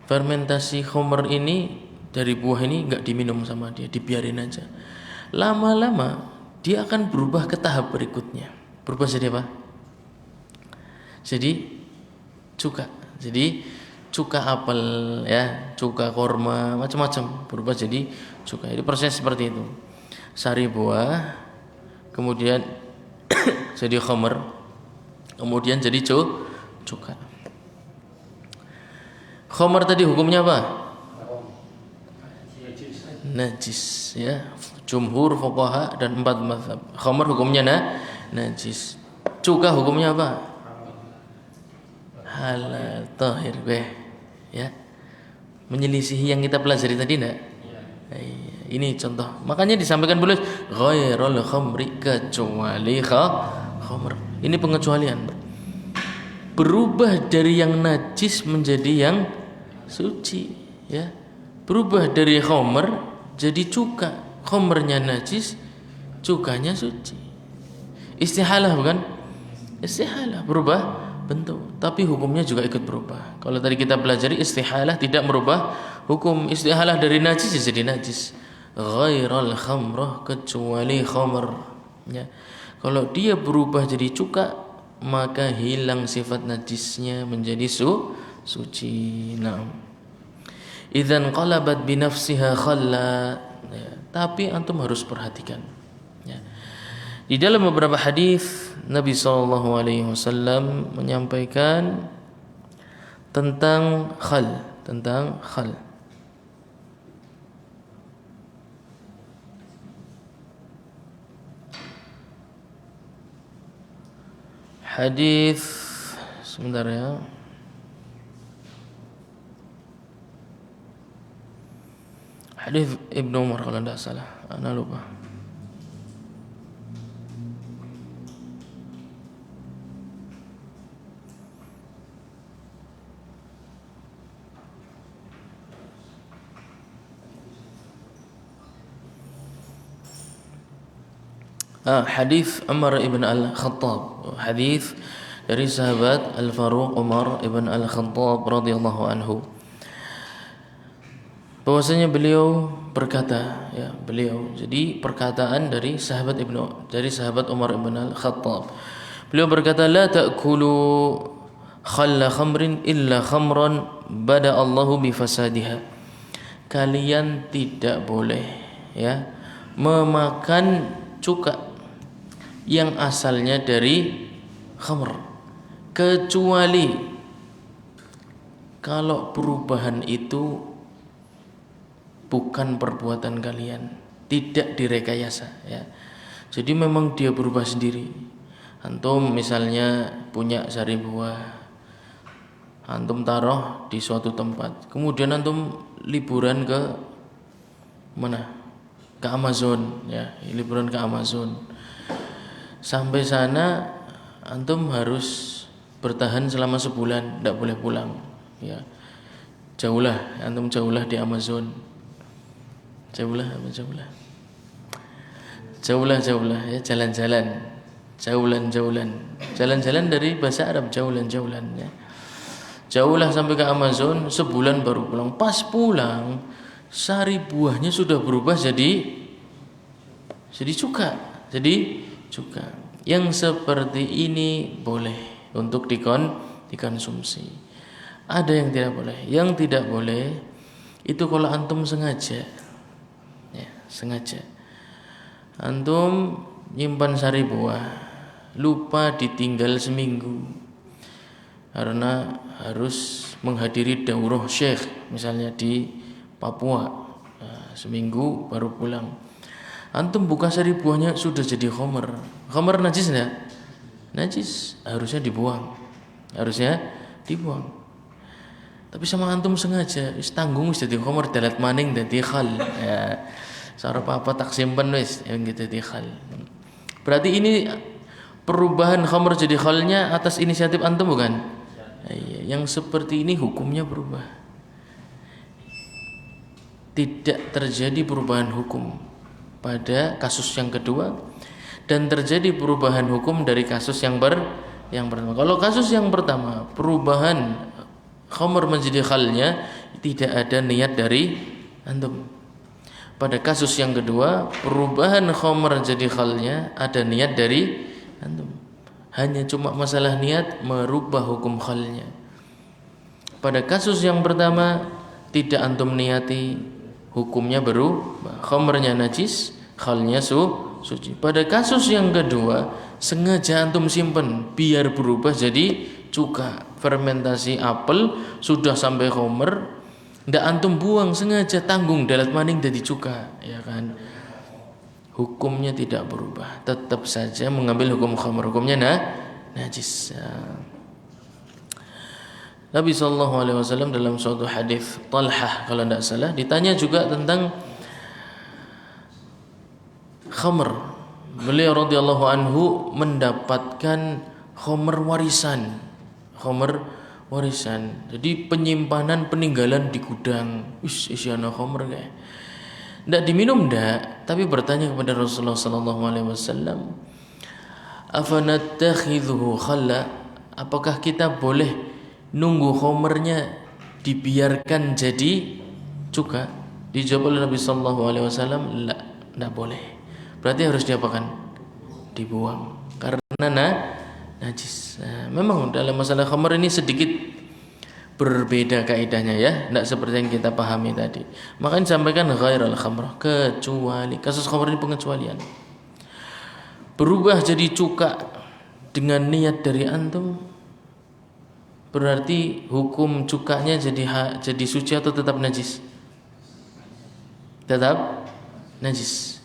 Fermentasi khamr ini dari buah ini enggak diminum sama dia, dibiarin aja. Lama-lama dia akan berubah ke tahap berikutnya. Berubah jadi apa? Jadi cuka. Jadi cuka apel ya, cuka korma, macam-macam berubah jadi cuka. Itu proses seperti itu. Sari buah, kemudian jadi khamr, kemudian jadi cuka. Khamr tadi hukumnya apa? Najis ya. Jumhur fuqaha dan 4 mazhab. Khamr hukumnya najis. Cuka hukumnya apa? Halal tahir ya. Menyelisihi yang kita pelajari tadi enggak? Ini contoh. Makanya disampaikan boleh ghairul khamri, kecuali khamr. Ini pengecualian. Berubah dari yang najis menjadi yang suci ya. Berubah dari khamr jadi cuka. Khamrnya najis, cukanya suci. Istihalah bukan? Istihalah berubah bentuk, tapi hukumnya juga ikut berubah. Kalau tadi kita pelajari istihalah tidak merubah hukum. Istihalah dari najis jadi najis. Ghairal khamrah, kecuali khamr ya. Kalau dia berubah jadi cuka, maka hilang sifat najisnya menjadi suci. Naam. Idzan qalabat bi nafsiha khalla ya. Tapi antum harus perhatikan ya. Di dalam beberapa hadis Nabi SAW menyampaikan tentang khal. Hadis sebentar ya. Hadis Ibnu Umar kalau tidak salah, ana lupa. Hadis Umar ibn Al-Khattab, hadis dari sahabat Al-Faruq Umar ibn Al-Khattab radhiyallahu anhu. Bahwasanya beliau berkata ya, jadi perkataan dari sahabat Umar ibn Al-Khattab. Beliau berkata, la ta'kulu khalla khamrin illa khamran bada Allahu bi fasadiha. Kalian tidak boleh ya memakan cuka yang asalnya dari khamr, kecuali kalau perubahan itu bukan perbuatan kalian, tidak direkayasa ya. Jadi memang dia berubah sendiri. Antum misalnya punya sari buah, antum taruh di suatu tempat, kemudian antum liburan ke mana? Ke Amazon ya, liburan ke Amazon. Sampai sana antum harus bertahan selama sebulan, tidak boleh pulang ya. Antum jauhlah di Amazon. Jauhlah ya, jalan-jalan. Jalan-jalan dari bahasa Arab jaulan ya. Jauhlah sampai ke Amazon, sebulan baru pulang. Pas pulang, sari buahnya sudah berubah jadi cuka. Yang seperti ini boleh untuk dikonsumsi. Ada yang tidak boleh. Yang tidak boleh itu kalau antum sengaja. Ya, sengaja. Antum nyimpan sari buah, lupa ditinggal seminggu. Karena harus menghadiri daurah syekh misalnya di Papua. Nah, seminggu baru pulang. Antum buka sari buahnya sudah jadi khamr. Khamr najis enggak? Najis, harusnya dibuang. Harusnya dibuang. Tapi sama antum sengaja wis tanggung wis dadi khamr dalat maning dadi khal. Ya. Sarep apa tak simpen wis yang gitu dadi khal. Berarti ini perubahan khamr jadi khalnya atas inisiatif antum bukan? Iya, yang seperti ini hukumnya berubah. Tidak terjadi perubahan hukum pada kasus yang kedua dan terjadi perubahan hukum dari kasus yang pertama. Kalau kasus yang pertama perubahan khamr menjadi khalnya tidak ada niat dari antum. Pada kasus yang kedua perubahan khamr jadi khalnya ada niat dari antum. Hanya cuma masalah niat merubah hukum khalnya. Pada kasus yang pertama tidak antum niati, hukumnya berubah, khamrnya najis, khalnya suci. Pada kasus yang kedua sengaja antum simpen biar berubah jadi cuka, fermentasi apel sudah sampai khamr, ndak antum buang sengaja tanggung dalat maning jadi cuka, ya kan? Hukumnya tidak berubah, tetap saja mengambil hukum khamr, hukumnya najis. Nabi SAW dalam suatu hadis Talhah kalau tidak salah ditanya juga tentang khamr. Beliau radhiyallahu anhu mendapatkan khamr warisan. Jadi penyimpanan peninggalan di gudang. Isiana khamr kayak. Tidak diminum tidak, tapi bertanya kepada Rasulullah SAW, afanattakhidhuhu khalla? Apakah kita boleh nunggu khamrnya dibiarkan jadi cuka? Dijawab oleh Nabi sallallahu alaihi wasallam, la, tidak boleh. Berarti harus diapakan? Dibuang karena najis. Nah, memang dalam masalah khamr ini sedikit berbeda kaidahnya ya, tidak seperti yang kita pahami tadi. Makanya sampaikan ghairal khamr, kecuali kasus khamr ini pengecualian. Berubah jadi cuka dengan niat dari antum, berarti hukum cukanya jadi suci atau tetap najis? Tetap najis.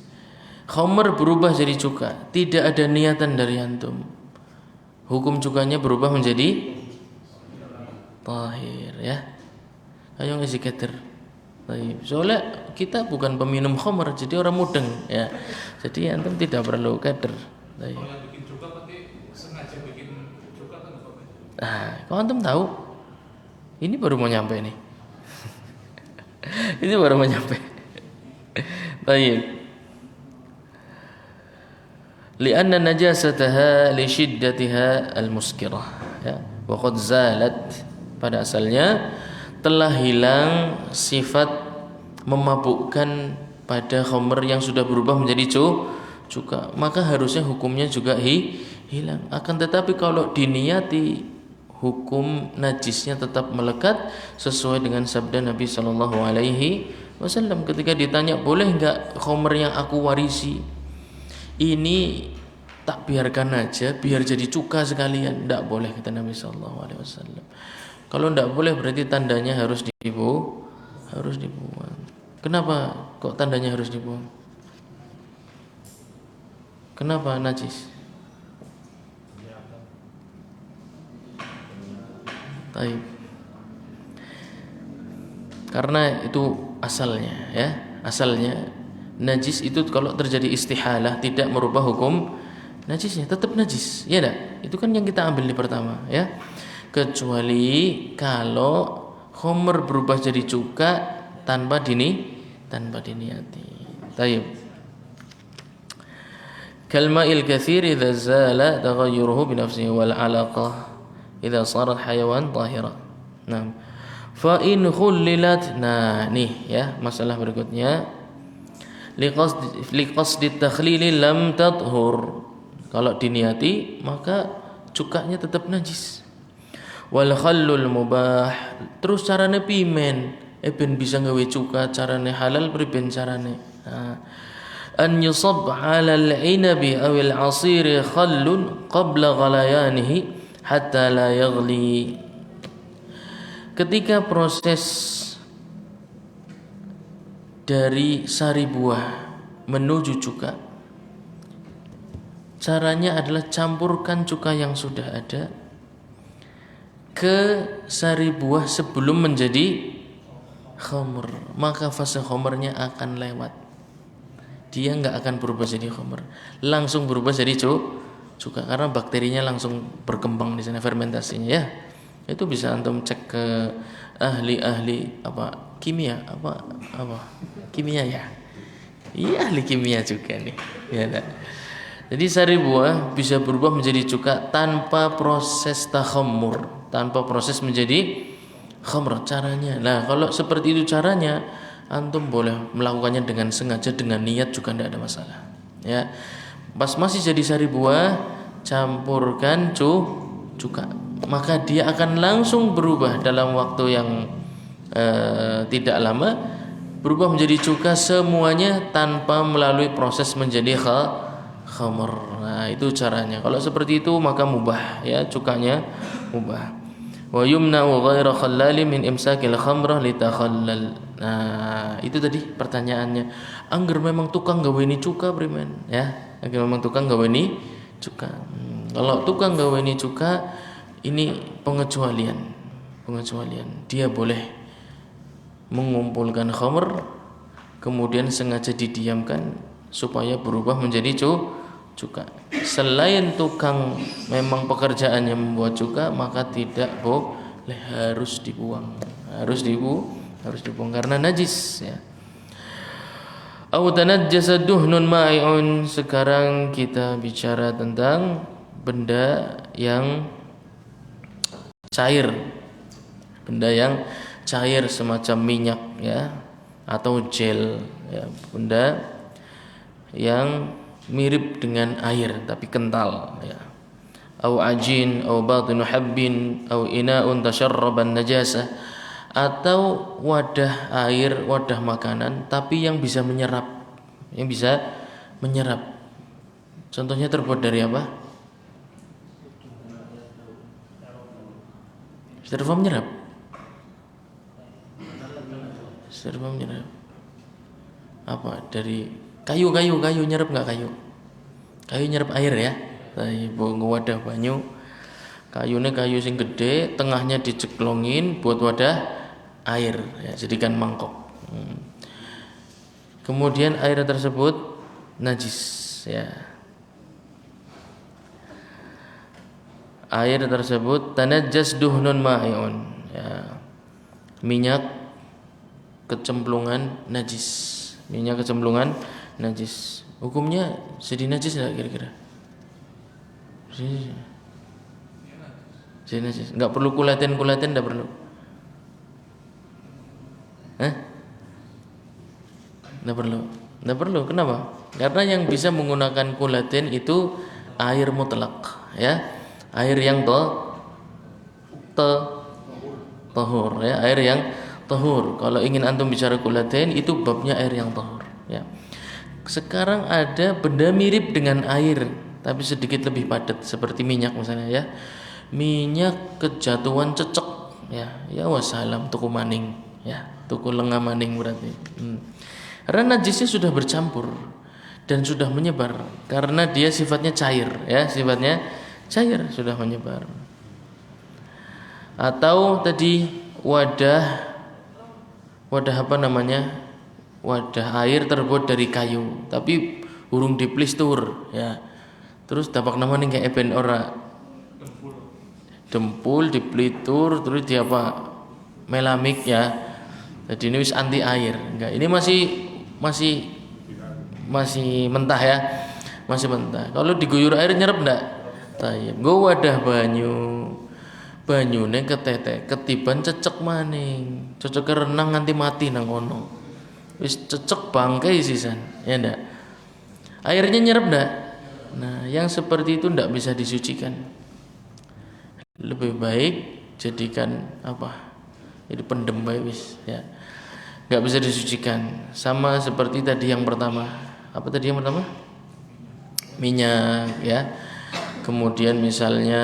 Khamr berubah jadi cuka, tidak ada niatan dari antum, hukum cukanya berubah menjadi tahir ya. Ayo ngisi keter. Soalnya kita bukan peminum khamr, jadi orang mudeng ya. Jadi antum tidak perlu keter. Kalau yang bikin cuka berarti sengaja bikin cuka kan apa? Nah, kalau antum tahu, ini baru mau nyampe nih. Ini baru mau nyampe. Baik. Lianna najasataha li shiddatiha al-muskirah ya. Wa qad zalat, pada asalnya telah hilang sifat memabukkan pada khamr yang sudah berubah menjadi cuka, maka harusnya hukumnya juga hilang. Akan tetapi kalau diniati, hukum najisnya tetap melekat sesuai dengan sabda Nabi sallallahu alaihi wasallam ketika ditanya, boleh enggak khamr yang aku warisi ini tak biarkan aja biar jadi cuka sekalian? Enggak boleh, kata Nabi sallallahu alaihi wasallam. Kalau enggak boleh berarti tandanya harus dibuang. Kenapa kok tandanya harus dibuang? Kenapa najis? Taib. Karena itu asalnya ya. Asalnya najis itu kalau terjadi istihalah tidak merubah hukum najisnya, tetap najis. Ya dah. Itu kan yang kita ambil di pertama ya. Kecuali kalau khamr berubah jadi cuka tanpa diniati. Taib. Kalma'il katsir idza zala taghayyuruhu bi nafsihi wal 'alaqah idza sarat hayawan tahira. Nah, fa in khullilat, nah nih ya masalah berikutnya, liqasdi takhlili lam tathur. Kalau diniati maka cukanya tetap najis. Wal khallul mubah, terus carane pimen ben bisa gawe cuka, carane halal priben carane. An yusab 'ala al-'inabi aw al-'asiri khallun qabla ghalayanihi hatta la yaghli. Ketika proses dari sari buah menuju cuka. Caranya adalah campurkan cuka yang sudah ada ke sari buah sebelum menjadi khamr, maka fase khamrnya akan lewat. Dia nggak akan berubah jadi khamr, langsung berubah jadi cuka karena bakterinya langsung berkembang di sana, fermentasinya ya. Itu bisa antum cek ke ahli kimia kimia ya. Iya, ahli kimia juga nih. Ya, nah. Jadi sari buah bisa berubah menjadi cuka tanpa proses takhammur, tanpa proses menjadi khamr. Caranya, nah kalau seperti itu caranya, antum boleh melakukannya dengan sengaja, dengan niat juga tidak ada masalah. Ya, pas masih jadi sari buah, campurkan cuka, maka dia akan langsung berubah dalam waktu yang tidak lama, berubah menjadi cuka semuanya tanpa melalui proses menjadi khamr. Nah, itu caranya. Kalau seperti itu maka mubah ya, cukanya mubah. Wa yumna'u ghairu khallali min imsakil khamrah litakhallal. Nah, itu tadi pertanyaannya. Angger memang tukang gawe ini cuka primen ya. Angger memang tukang gawe ini cuka. Kalau tukang gawe ini cuka, ini pengecualian. Dia boleh mengumpulkan khamr kemudian sengaja didiamkan supaya berubah menjadi cuka. Selain tukang memang pekerjaannya membuat cuka, maka tidak boleh, harus dibuang karena najis ya. Au tanajjasa duhnun ma'i'un. Sekarang kita bicara tentang benda yang cair. Benda yang cair semacam minyak ya atau gel ya, benda yang mirip dengan air tapi kental ya. Au ajin au batinu habbin au ina'un tasharraban najasah, atau wadah air, wadah makanan tapi yang bisa menyerap. Contohnya terbuat dari apa? Styrofoam menyerap. Apa? Dari kayu nyerap nggak kayu? Kayu nyerap air ya. Wadah banyu, kayunya kayu sing gede, tengahnya diceklongin buat wadah air ya, jadikan mangkok. Kemudian air tersebut najis ya. Air tersebut tanajjas duhnun ma'i'un ya. Minyak kecemplungan najis. Hukumnya jadi najis enggak kira-kira? Jadi najis. Enggak perlu kulatin enggak perlu. Enggak perlu. Kenapa? Karena yang bisa menggunakan kulatin itu air mutlak ya. Air yang tahur ya, air yang tahur. Kalau ingin antum bicara kulatin itu babnya air yang tahur ya. Sekarang ada benda mirip dengan air tapi sedikit lebih padat seperti minyak misalnya ya. Minyak kejatuhan cecek ya. Ya wassalam tuku maning ya. Tuku lengah maning berarti. Karena najisnya sudah bercampur dan sudah menyebar karena dia sifatnya cair ya, sudah menyebar. Atau tadi wadah apa namanya? Wadah air terbuat dari kayu tapi urung diplistur ya. Terus dapat nama nih kayak eben ora dempul diplitur terus dia apa? Melamik ya. Jadi ini wis anti air. Enggak, ini masih mentah ya. Masih mentah. Kalau diguyur air nyerep enggak? Tayyib. Go wadah banyune ketetek ketiban cecek maning. Cocok renang nganti mati nang kono. Wis cecek bangkai sisan. Ya ndak? Airnya nyerep enggak? Nah, yang seperti itu enggak bisa disucikan. Lebih baik jadikan apa? Jadi pendem bae wis ya. Enggak bisa disucikan. Sama seperti tadi yang pertama. Apa tadi yang pertama? Minyak ya. Kemudian misalnya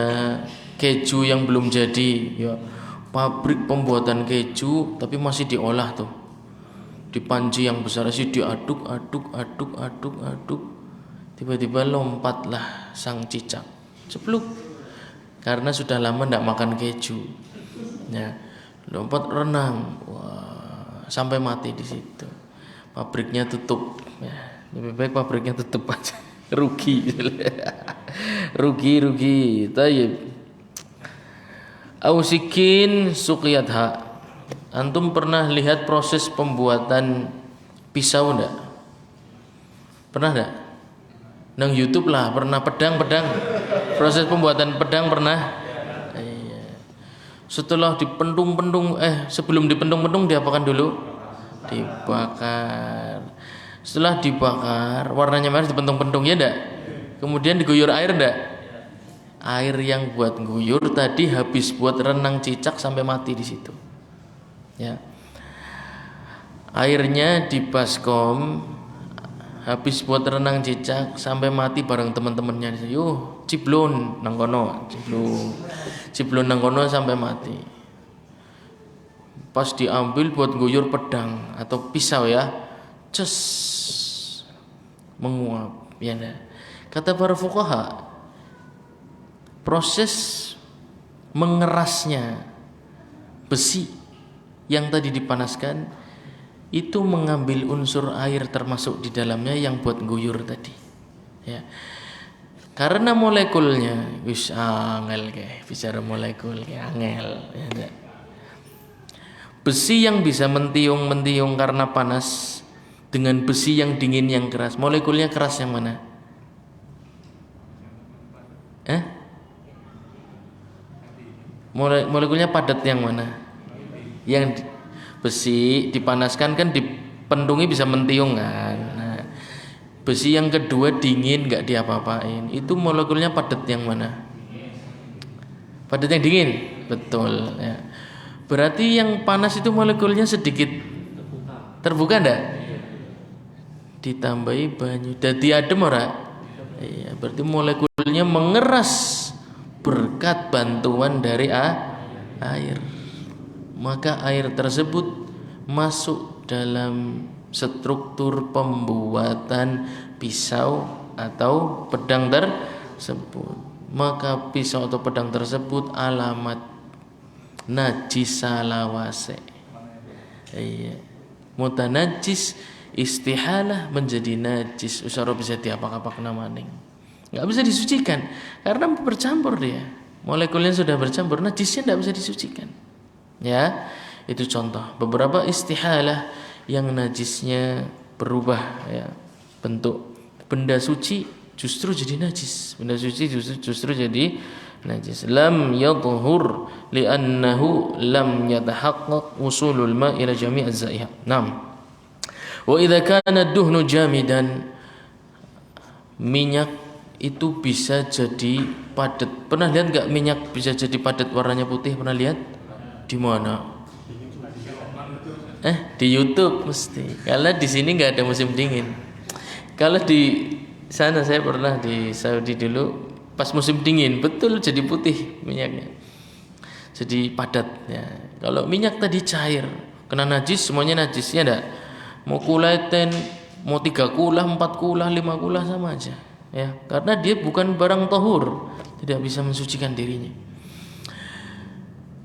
keju yang belum jadi ya, pabrik pembuatan keju tapi masih diolah tuh. di panci yang besar sih diaduk, tiba-tiba lompatlah sang cicak, cepluk, karena sudah lama tidak makan keju, ya, lompat renang, wah, sampai mati di situ. Pabriknya tutup, ya, lebih baik pabriknya tutup aja, rugi, rugi, tayyib. Ausikin suqiyatha. Antum pernah lihat proses pembuatan pisau enggak? Pernah enggak? Nang YouTube lah, pernah pedang. Proses pembuatan pedang pernah? Iya. Setelah dipentung-pentung, sebelum dipentung-pentung diapakan dulu? Dibakar. Setelah dibakar, warnanya merah, dipentung-pentung, ya enggak? Kemudian diguyur air enggak? Air yang buat guyur tadi habis buat renang cicak sampai mati di situ. Ya. Airnya di baskom, habis buat renang cicak sampai mati bareng teman-temannya. Yo, ciblon nang kono, ciblon nang kono sampai mati. Pas diambil buat guyur pedang atau pisau, ya, ces, menguap, ya. Kata para fuqaha, proses mengerasnya besi yang tadi dipanaskan itu mengambil unsur air termasuk di dalamnya yang buat guyur tadi, ya. Karena molekulnya wis angel ke, bicara molekul ke angel, ya. Besi yang bisa mentiung karena panas dengan besi yang dingin yang keras, molekulnya keras yang mana? Molekulnya padat yang mana? Yang besi dipanaskan kan dipentungi bisa mentiung kan. Nah, besi yang kedua dingin nggak diapa-apain, itu molekulnya padat yang mana? Padat yang dingin, betul, ya. Berarti yang panas itu molekulnya sedikit terbuka ndak? Ditambahi banyu, dadi adem ora? Iya, berarti molekulnya mengeras berkat bantuan dari air. Maka air tersebut masuk dalam struktur pembuatan pisau atau pedang tersebut. Maka pisau atau pedang tersebut alamat najis salawase. Iya. Mutanajis istihalah menjadi najis, usara bisa diapak-apak namaning. Enggak bisa disucikan karena bercampur dia. Molekulnya sudah bercampur, najisnya enggak bisa disucikan. Ya, itu contoh beberapa istihalah yang najisnya berubah, ya, bentuk. Benda suci justru jadi najis, benda suci justru jadi najis. Lam yadhhur li'annahu lam yatahaqqaq wusulul ma' ila jami' az-za'iha. Naam. Wa idza kana ad-duhnu jamidan, minyak itu bisa jadi padat. Pernah lihat enggak minyak bisa jadi padat warnanya putih? Pernah lihat? Di mana? Di YouTube mesti. Karena di sini nggak ada musim dingin. Kalau di sana, saya pernah di Saudi dulu, pas musim dingin betul jadi putih minyaknya, jadi padat, ya. Kalau minyak tadi cair, kena najis, semuanya najis, ya enggak? Mau kulaitin, mau 3 kulah, 4 kulah, 5 kulah sama aja, ya. Karena dia bukan barang tahur, tidak bisa mensucikan dirinya.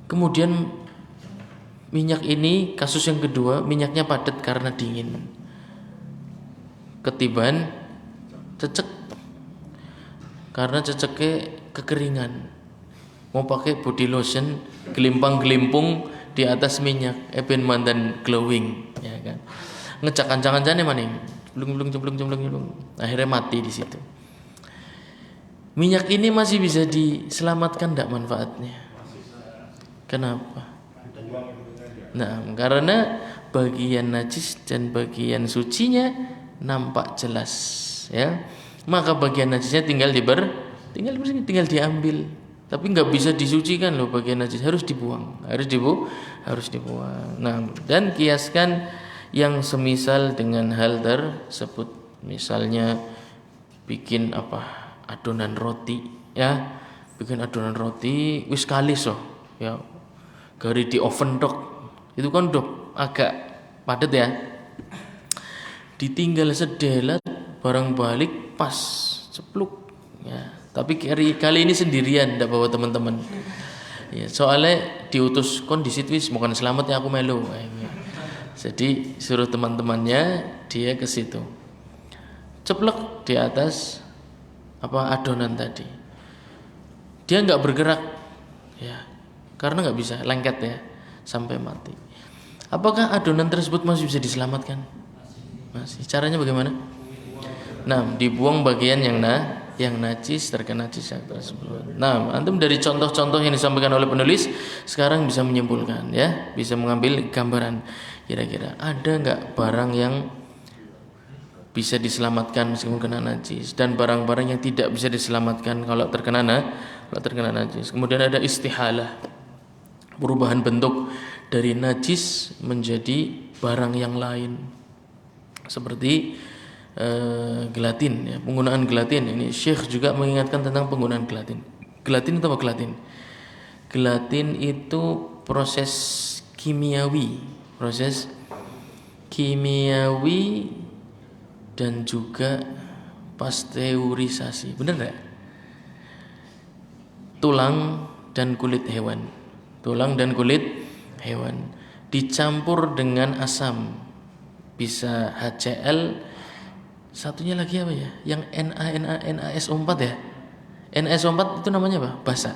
Kemudian minyak ini, kasus yang kedua, minyaknya padat karena dingin, ketiban cecek, karena ceceknya kekeringan, mau pakai body lotion gelimpang-gelimpung di atas minyak, ben mandan glowing, ya kan, ngecak kancang-kancane maning, cemplung, akhirnya mati di situ. Minyak ini masih bisa diselamatkan enggak manfaatnya? Kenapa? Nah, karena bagian najis dan bagian sucinya nampak jelas, ya. Maka bagian najisnya tinggal diambil. Tapi nggak bisa disucikan loh, bagian najis harus dibuang, harus dibuang. Nah, dan kiaskan yang semisal dengan hal tersebut, misalnya bikin adonan roti, ya, bikin adonan roti wis kalis, ya, gari di oven dok, itu kan udah agak padat, ya, Ditinggal sedelat, barang balik pas cepluk ya. Tapi kali ini sendirian, tidak bawa teman-teman ya, soalnya diutus kondisi wis bukan selamat ya aku melu ya. Jadi suruh teman-temannya dia ke situ, ceplek di atas adonan tadi. Dia nggak bergerak ya, karena nggak bisa lengket ya sampai mati. Apakah adonan tersebut masih bisa diselamatkan? Masih. Caranya bagaimana? Nah, dibuang bagian yang najis, terkena najis tersebut. Nah, antum dari contoh-contoh yang disampaikan oleh penulis sekarang bisa menyimpulkan ya, bisa mengambil gambaran kira-kira ada nggak barang yang bisa diselamatkan meskipun kena najis, dan barang-barang yang tidak bisa diselamatkan kalau terkena najis. Kemudian ada istihalah, perubahan bentuk dari najis menjadi barang yang lain, seperti gelatin ya, penggunaan gelatin. Ini Syekh juga mengingatkan tentang penggunaan gelatin. Gelatin itu apa gelatin? Gelatin itu proses kimiawi dan juga pasteurisasi. Benar enggak? Tulang dan kulit hewan dicampur dengan asam, bisa HCl. Satunya lagi apa ya? Yang NaSO4 ya. NaSO4 itu namanya apa? Basa.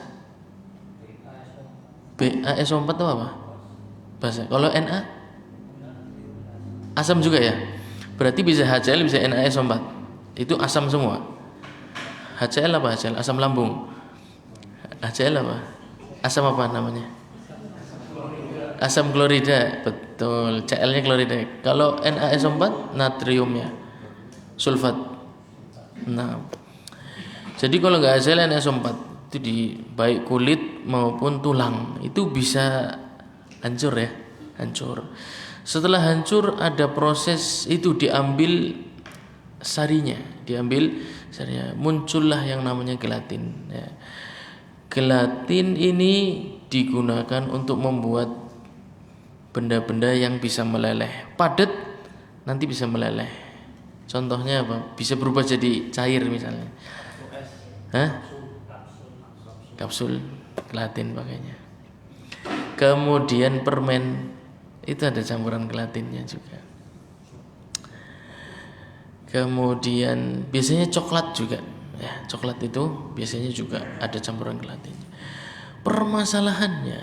BaSO4 itu apa? Basa. Kalau Na asam juga ya. Berarti bisa HCl, bisa NaSO4. Itu asam semua. HCl apa HCl? Asam lambung. HCl apa? Asam apa namanya? Asam klorida. Betul. Cl-nya klorida. Kalau NaSO4 natriumnya. Sulfat. Nah, jadi kalau nggak HCl NaSO4 itu di baik kulit maupun tulang itu bisa hancur ya, hancur. Setelah hancur ada proses itu diambil sarinya, muncullah yang namanya gelatin. Ya. Gelatin ini digunakan untuk membuat benda-benda yang bisa meleleh, padat nanti bisa meleleh. Contohnya apa? Bisa berubah jadi cair misalnya. Kapsul gelatin pakainya. Kemudian permen itu ada campuran gelatinnya juga. Kemudian biasanya coklat juga. Ya, coklat itu biasanya juga ada campuran gelatinnya. Permasalahannya,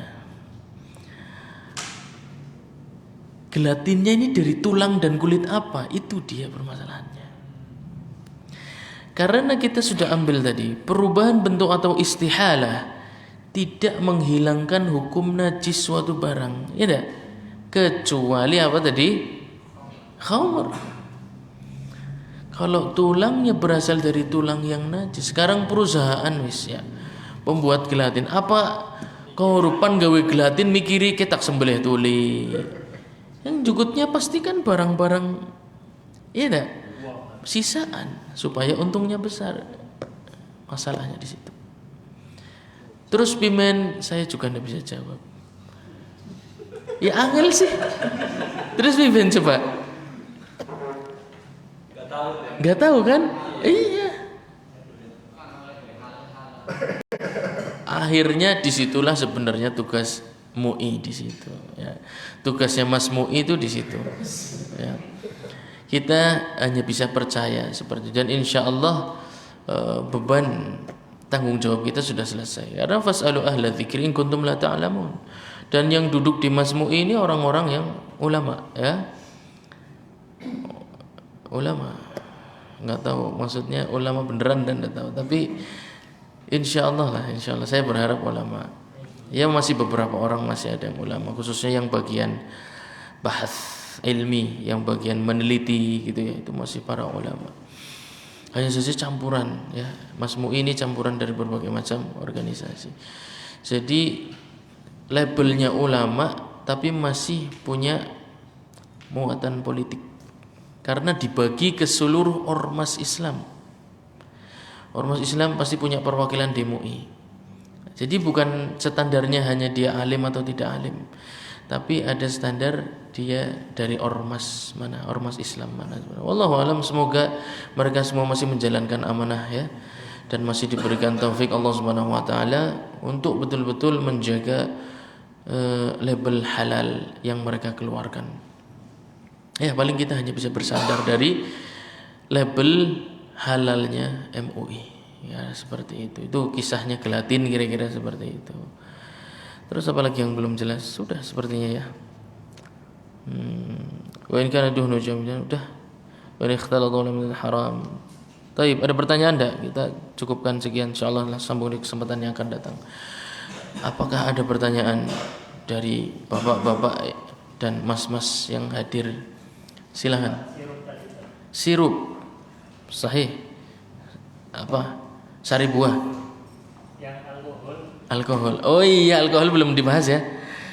gelatinnya ini dari tulang dan kulit apa? Itu dia permasalahannya. Karena kita sudah ambil tadi, perubahan bentuk atau istihalah tidak menghilangkan hukum najis suatu barang, ya tidak? Kecuali apa tadi? Khamr. Kalau tulangnya berasal dari tulang yang najis, sekarang perusahaan ya, pembuat gelatin, apa korupan gawe gelatin mikiri ketak sembelih tuli. Yang jugutnya pasti kan barang-barang, iya enggak? Sisaan supaya untungnya besar. Masalahnya di situ. Terus pimen saya juga enggak bisa jawab. Ya angel sih. Terus pimen coba? Enggak tahu kan? Iya. Akhirnya disitulah sebenarnya tugas MUI di situ. Ya. Tugasnya Mas MUI itu di situ. Ya. Kita hanya bisa percaya seperti itu. Dan insya Allah beban tanggung jawab kita sudah selesai. Karena fasalu ahla dzikri in kuntum la ta'lamun. Dan yang duduk di Mas MUI ini orang-orang yang ulama, ya. Ulama. Enggak tahu maksudnya ulama beneran dan enggak tahu. Tapi insya Allah saya berharap ulama. Ya masih beberapa orang masih ada yang ulama, khususnya yang bagian bahas ilmi, yang bagian meneliti gitu ya, itu masih para ulama. Hanya saja campuran ya, Mas MUI ini campuran dari berbagai macam organisasi. Jadi labelnya ulama tapi masih punya muatan politik karena dibagi ke seluruh ormas Islam. Ormas Islam pasti punya perwakilan di MUI. Jadi bukan standarnya hanya dia alim atau tidak alim, tapi ada standar dia dari ormas mana, ormas Islam mana. Wallahu alam, semoga mereka semua masih menjalankan amanah ya, dan masih diberikan taufik Allah Subhanahu wa taala untuk betul-betul menjaga label halal yang mereka keluarkan. Ya, paling kita hanya bisa bersandar dari label halalnya MUI. Ya, seperti itu. Itu kisahnya Gelatin kira-kira seperti itu. Terus apa lagi yang belum jelas? Sudah sepertinya ya. Wa in kana duhnu jamjan, udah. Wa in ikhtalata min haram. Baik, ada pertanyaan enggak? Kita cukupkan sekian, insyaallah sambung di kesempatan yang akan datang. Apakah ada pertanyaan dari bapak-bapak dan mas-mas yang hadir? Silakan. Sirup. Sahih. Apa? Sari buah. Yang alkohol. Alkohol. Oh iya, alkohol belum dibahas ya.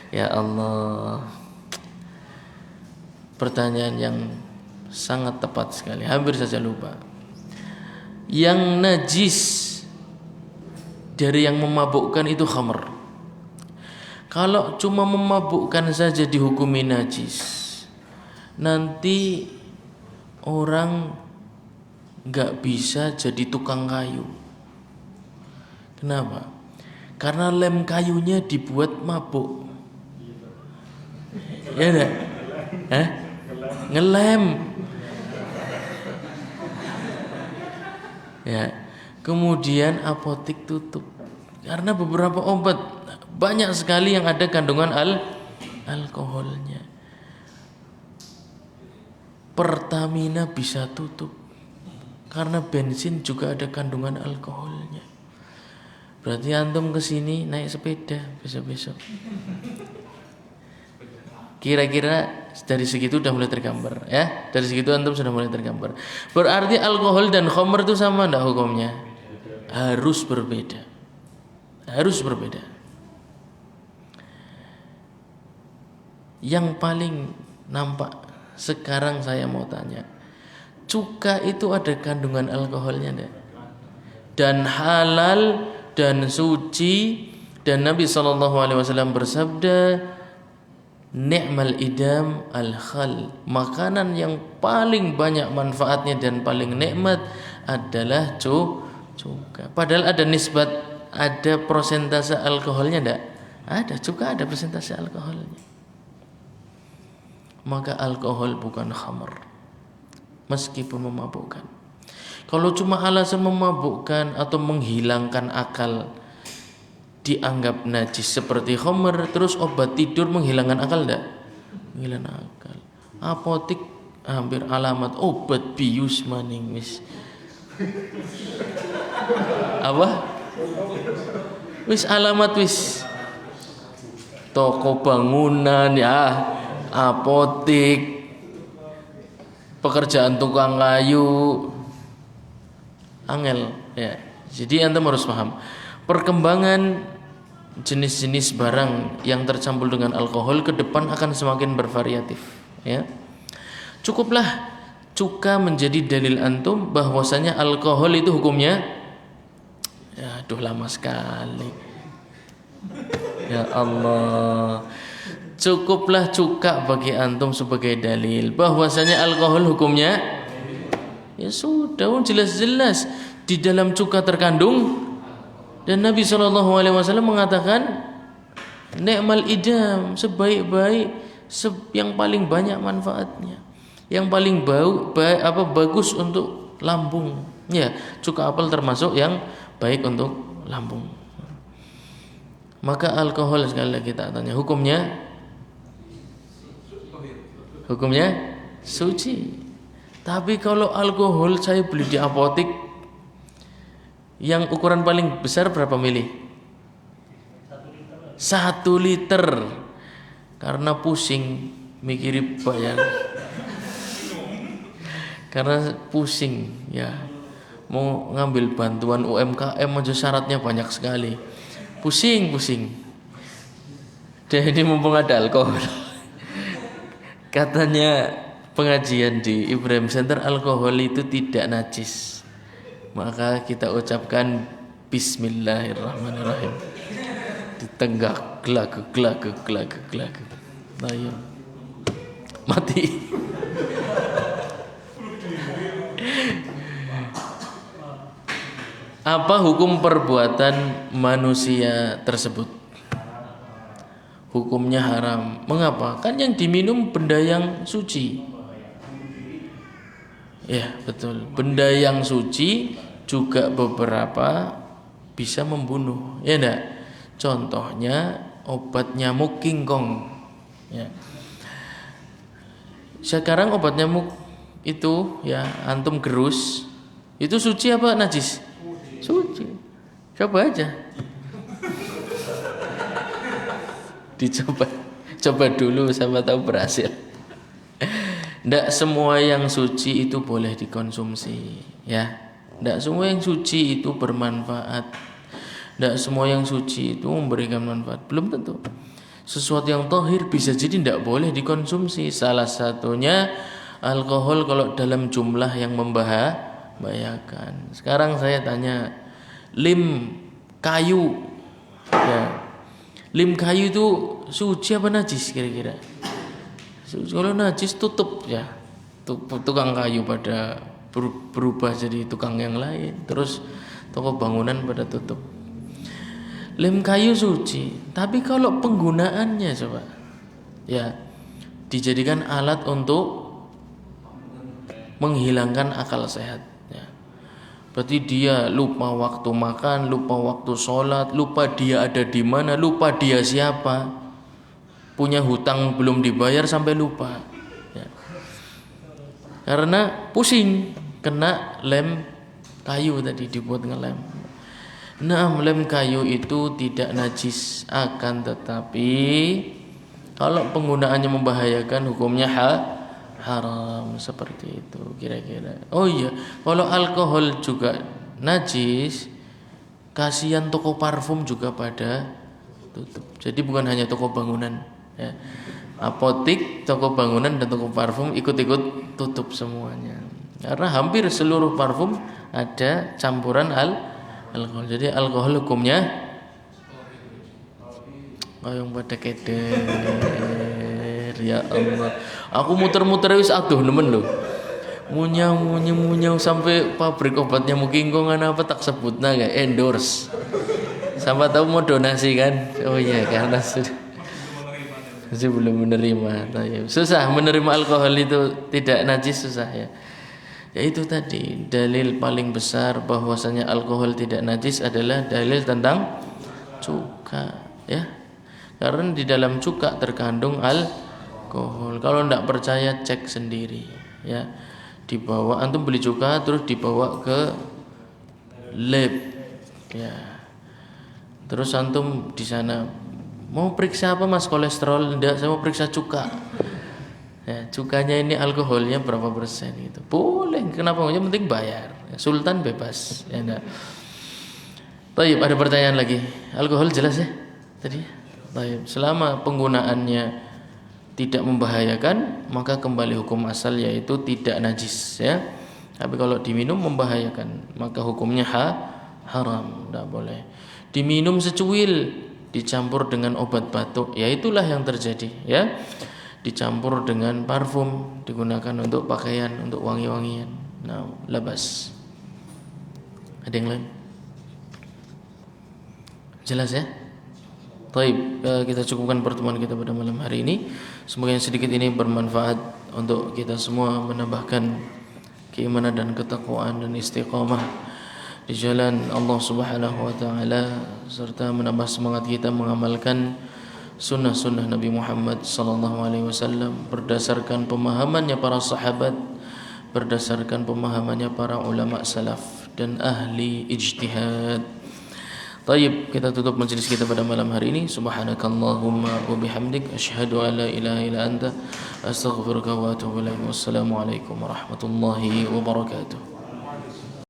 Ya Allah. Pertanyaan yang sangat tepat sekali. Hampir saja lupa. Yang najis dari yang memabukkan itu khamr. Kalau cuma memabukkan saja dihukumi najis, nanti orang gak bisa jadi tukang kayu. Kenapa? Karena lem kayunya dibuat mabuk. Ya enggak? Ngelem. Ya. Kemudian apotek tutup. Karena beberapa obat banyak sekali yang ada kandungan alkoholnya. Pertamina bisa tutup karena bensin juga ada kandungan alkoholnya. Berarti antum kesini naik sepeda besok-besok. Kira-kira dari segitu udah mulai tergambar ya. Dari segitu antum sudah mulai tergambar. Berarti alkohol dan khamr itu sama enggak hukumnya? Harus berbeda. Harus berbeda. Yang paling nampak sekarang saya mau tanya, cuka itu ada kandungan alkoholnya enggak? Dan halal dan suci, dan Nabi SAW bersabda, ni'mal idam al-khal, makanan yang paling banyak manfaatnya dan paling nikmat adalah cuka. Padahal ada nisbat, ada persentase alkoholnya enggak? Ada, cuka ada persentase alkoholnya. Maka alkohol bukan khamr, meskipun memabukkan. Kalau cuma alasan memabukkan atau menghilangkan akal dianggap najis seperti khamr, terus obat tidur menghilangkan akal enggak? Menghilangkan akal. Apotik hampir alamat obat bius maning wis. Apa? Wis alamat wis. Toko bangunan ya, apotik, pekerjaan tukang kayu, angel ya. Jadi antum harus paham perkembangan jenis-jenis barang yang tercampur dengan alkohol ke depan akan semakin bervariatif ya. Cukuplah cuka menjadi dalil antum bahwasanya alkohol itu hukumnya, ya aduh lama sekali ya Allah. Cukuplah cuka bagi antum sebagai dalil bahwasanya alkohol hukumnya, ya sudah jelas-jelas di dalam cuka terkandung. Dan Nabi SAW mengatakan ni'mal idam, sebaik-baik yang paling banyak manfaatnya, yang paling bagus untuk lambung. Ya, cuka apel termasuk yang baik untuk lambung. Maka alkohol sekali lagi kita tanya hukumnya suci. Tapi kalau alkohol saya beli di apotik yang ukuran paling besar berapa mili? 1 liter. Karena pusing mikiri bayar. Karena pusing ya. Mau ngambil bantuan UMKM aja syaratnya banyak sekali. Pusing. Dan ini mumpung ada alkohol. Katanya pengajian di Ibrahim Center, alkohol itu tidak najis. Maka kita ucapkan Bismillahirrahmanirrahim. Ditenggak glak. Tayyib. Mati. Apa hukum perbuatan manusia tersebut? Hukumnya haram. Mengapa? Kan yang diminum benda yang suci. Ya, betul. Benda yang suci juga beberapa bisa membunuh. Ya enggak? Contohnya obat nyamuk King Kong. Ya. Sekarang obat nyamuk itu ya antum gerus, itu suci apa najis? Suci. Coba aja. Coba dulu sama tahu berhasil. Tidak semua yang suci itu boleh dikonsumsi, ya. Tidak semua yang suci itu bermanfaat. Tidak semua yang suci itu memberikan manfaat. Belum tentu. Sesuatu yang tahir bisa jadi tidak boleh dikonsumsi. Salah satunya alkohol kalau dalam jumlah yang membahayakan. Sekarang saya tanya, lim kayu, ya, lim kayu itu suci apa najis kira-kira? Kalau najis tutup ya, tukang kayu pada berubah jadi tukang yang lain, terus toko bangunan pada tutup. Lem kayu suci, tapi kalau penggunaannya coba, ya, dijadikan alat untuk menghilangkan akal sehat. Ya. Berarti dia lupa waktu makan, lupa waktu sholat, lupa dia ada di mana, lupa dia siapa, punya hutang belum dibayar sampai lupa. Ya. Karena pusing kena lem kayu tadi dibuat ngelem. Nah, lem kayu itu tidak najis, akan tetapi kalau penggunaannya membahayakan hukumnya haram, seperti itu kira-kira. Oh iya, kalau alkohol juga najis, kasihan toko parfum juga pada tutup. Jadi bukan hanya toko bangunan, ya. Apotik, toko bangunan dan toko parfum ikut-ikut tutup semuanya. Karena hampir seluruh parfum ada campuran alkohol. Jadi alkohol hukumnya yang pada keder. Ya Allah, aku muter-muter wis aduh nemen lho. Munyau sampai pabrik obatnya mungkin kongan apa tak sebut gak endorse. Sampai tahu mau donasi kan? Oh iya, karena sudah belum menerima. Susah menerima alkohol itu tidak najis, susah ya. Ya itu tadi dalil paling besar bahwasanya alkohol tidak najis adalah dalil tentang cuka, ya. Karena di dalam cuka terkandung alkohol. Kalau tidak percaya cek sendiri, ya. Dibawa antum beli cuka terus dibawa ke lab, ya. Terus antum di sana mau periksa apa Mas, kolesterol? Tidak, saya mau periksa cuka. Ya, cukanya ini alkoholnya berapa persen gitu. Boleh, kenapa? Yang penting bayar. Ya, sultan bebas. Ya enggak. Baik, ada pertanyaan lagi. Alkohol jelas ya tadi? Baik, selama penggunaannya tidak membahayakan, maka kembali hukum asal yaitu tidak najis, ya. Tapi kalau diminum membahayakan, maka hukumnya haram, tidak boleh. Diminum secuil dicampur dengan obat batuk, ya itulah yang terjadi, ya. Dicampur dengan parfum, digunakan untuk pakaian, untuk wangi-wangian. Nah, labas. Ada yang lain? Jelas ya? Baik, kita cukupkan pertemuan kita pada malam hari ini. Semoga yang sedikit ini bermanfaat untuk kita semua, menambahkan keimanan dan ketakwaan dan istiqamah di jalan Allah Subhanahu wa taala, serta menambah semangat kita mengamalkan sunnah-sunnah Nabi Muhammad sallallahu alaihi wasallam berdasarkan pemahamannya para sahabat, berdasarkan pemahamannya para ulama salaf dan ahli ijtihad. Baik, kita tutup majelis kita pada malam hari ini. Subhanakallahumma wa bihamdik asyhadu an la ilaha illa anta astaghfiruka wa atubu ilaik. Wassalamualaikum warahmatullahi wabarakatuh.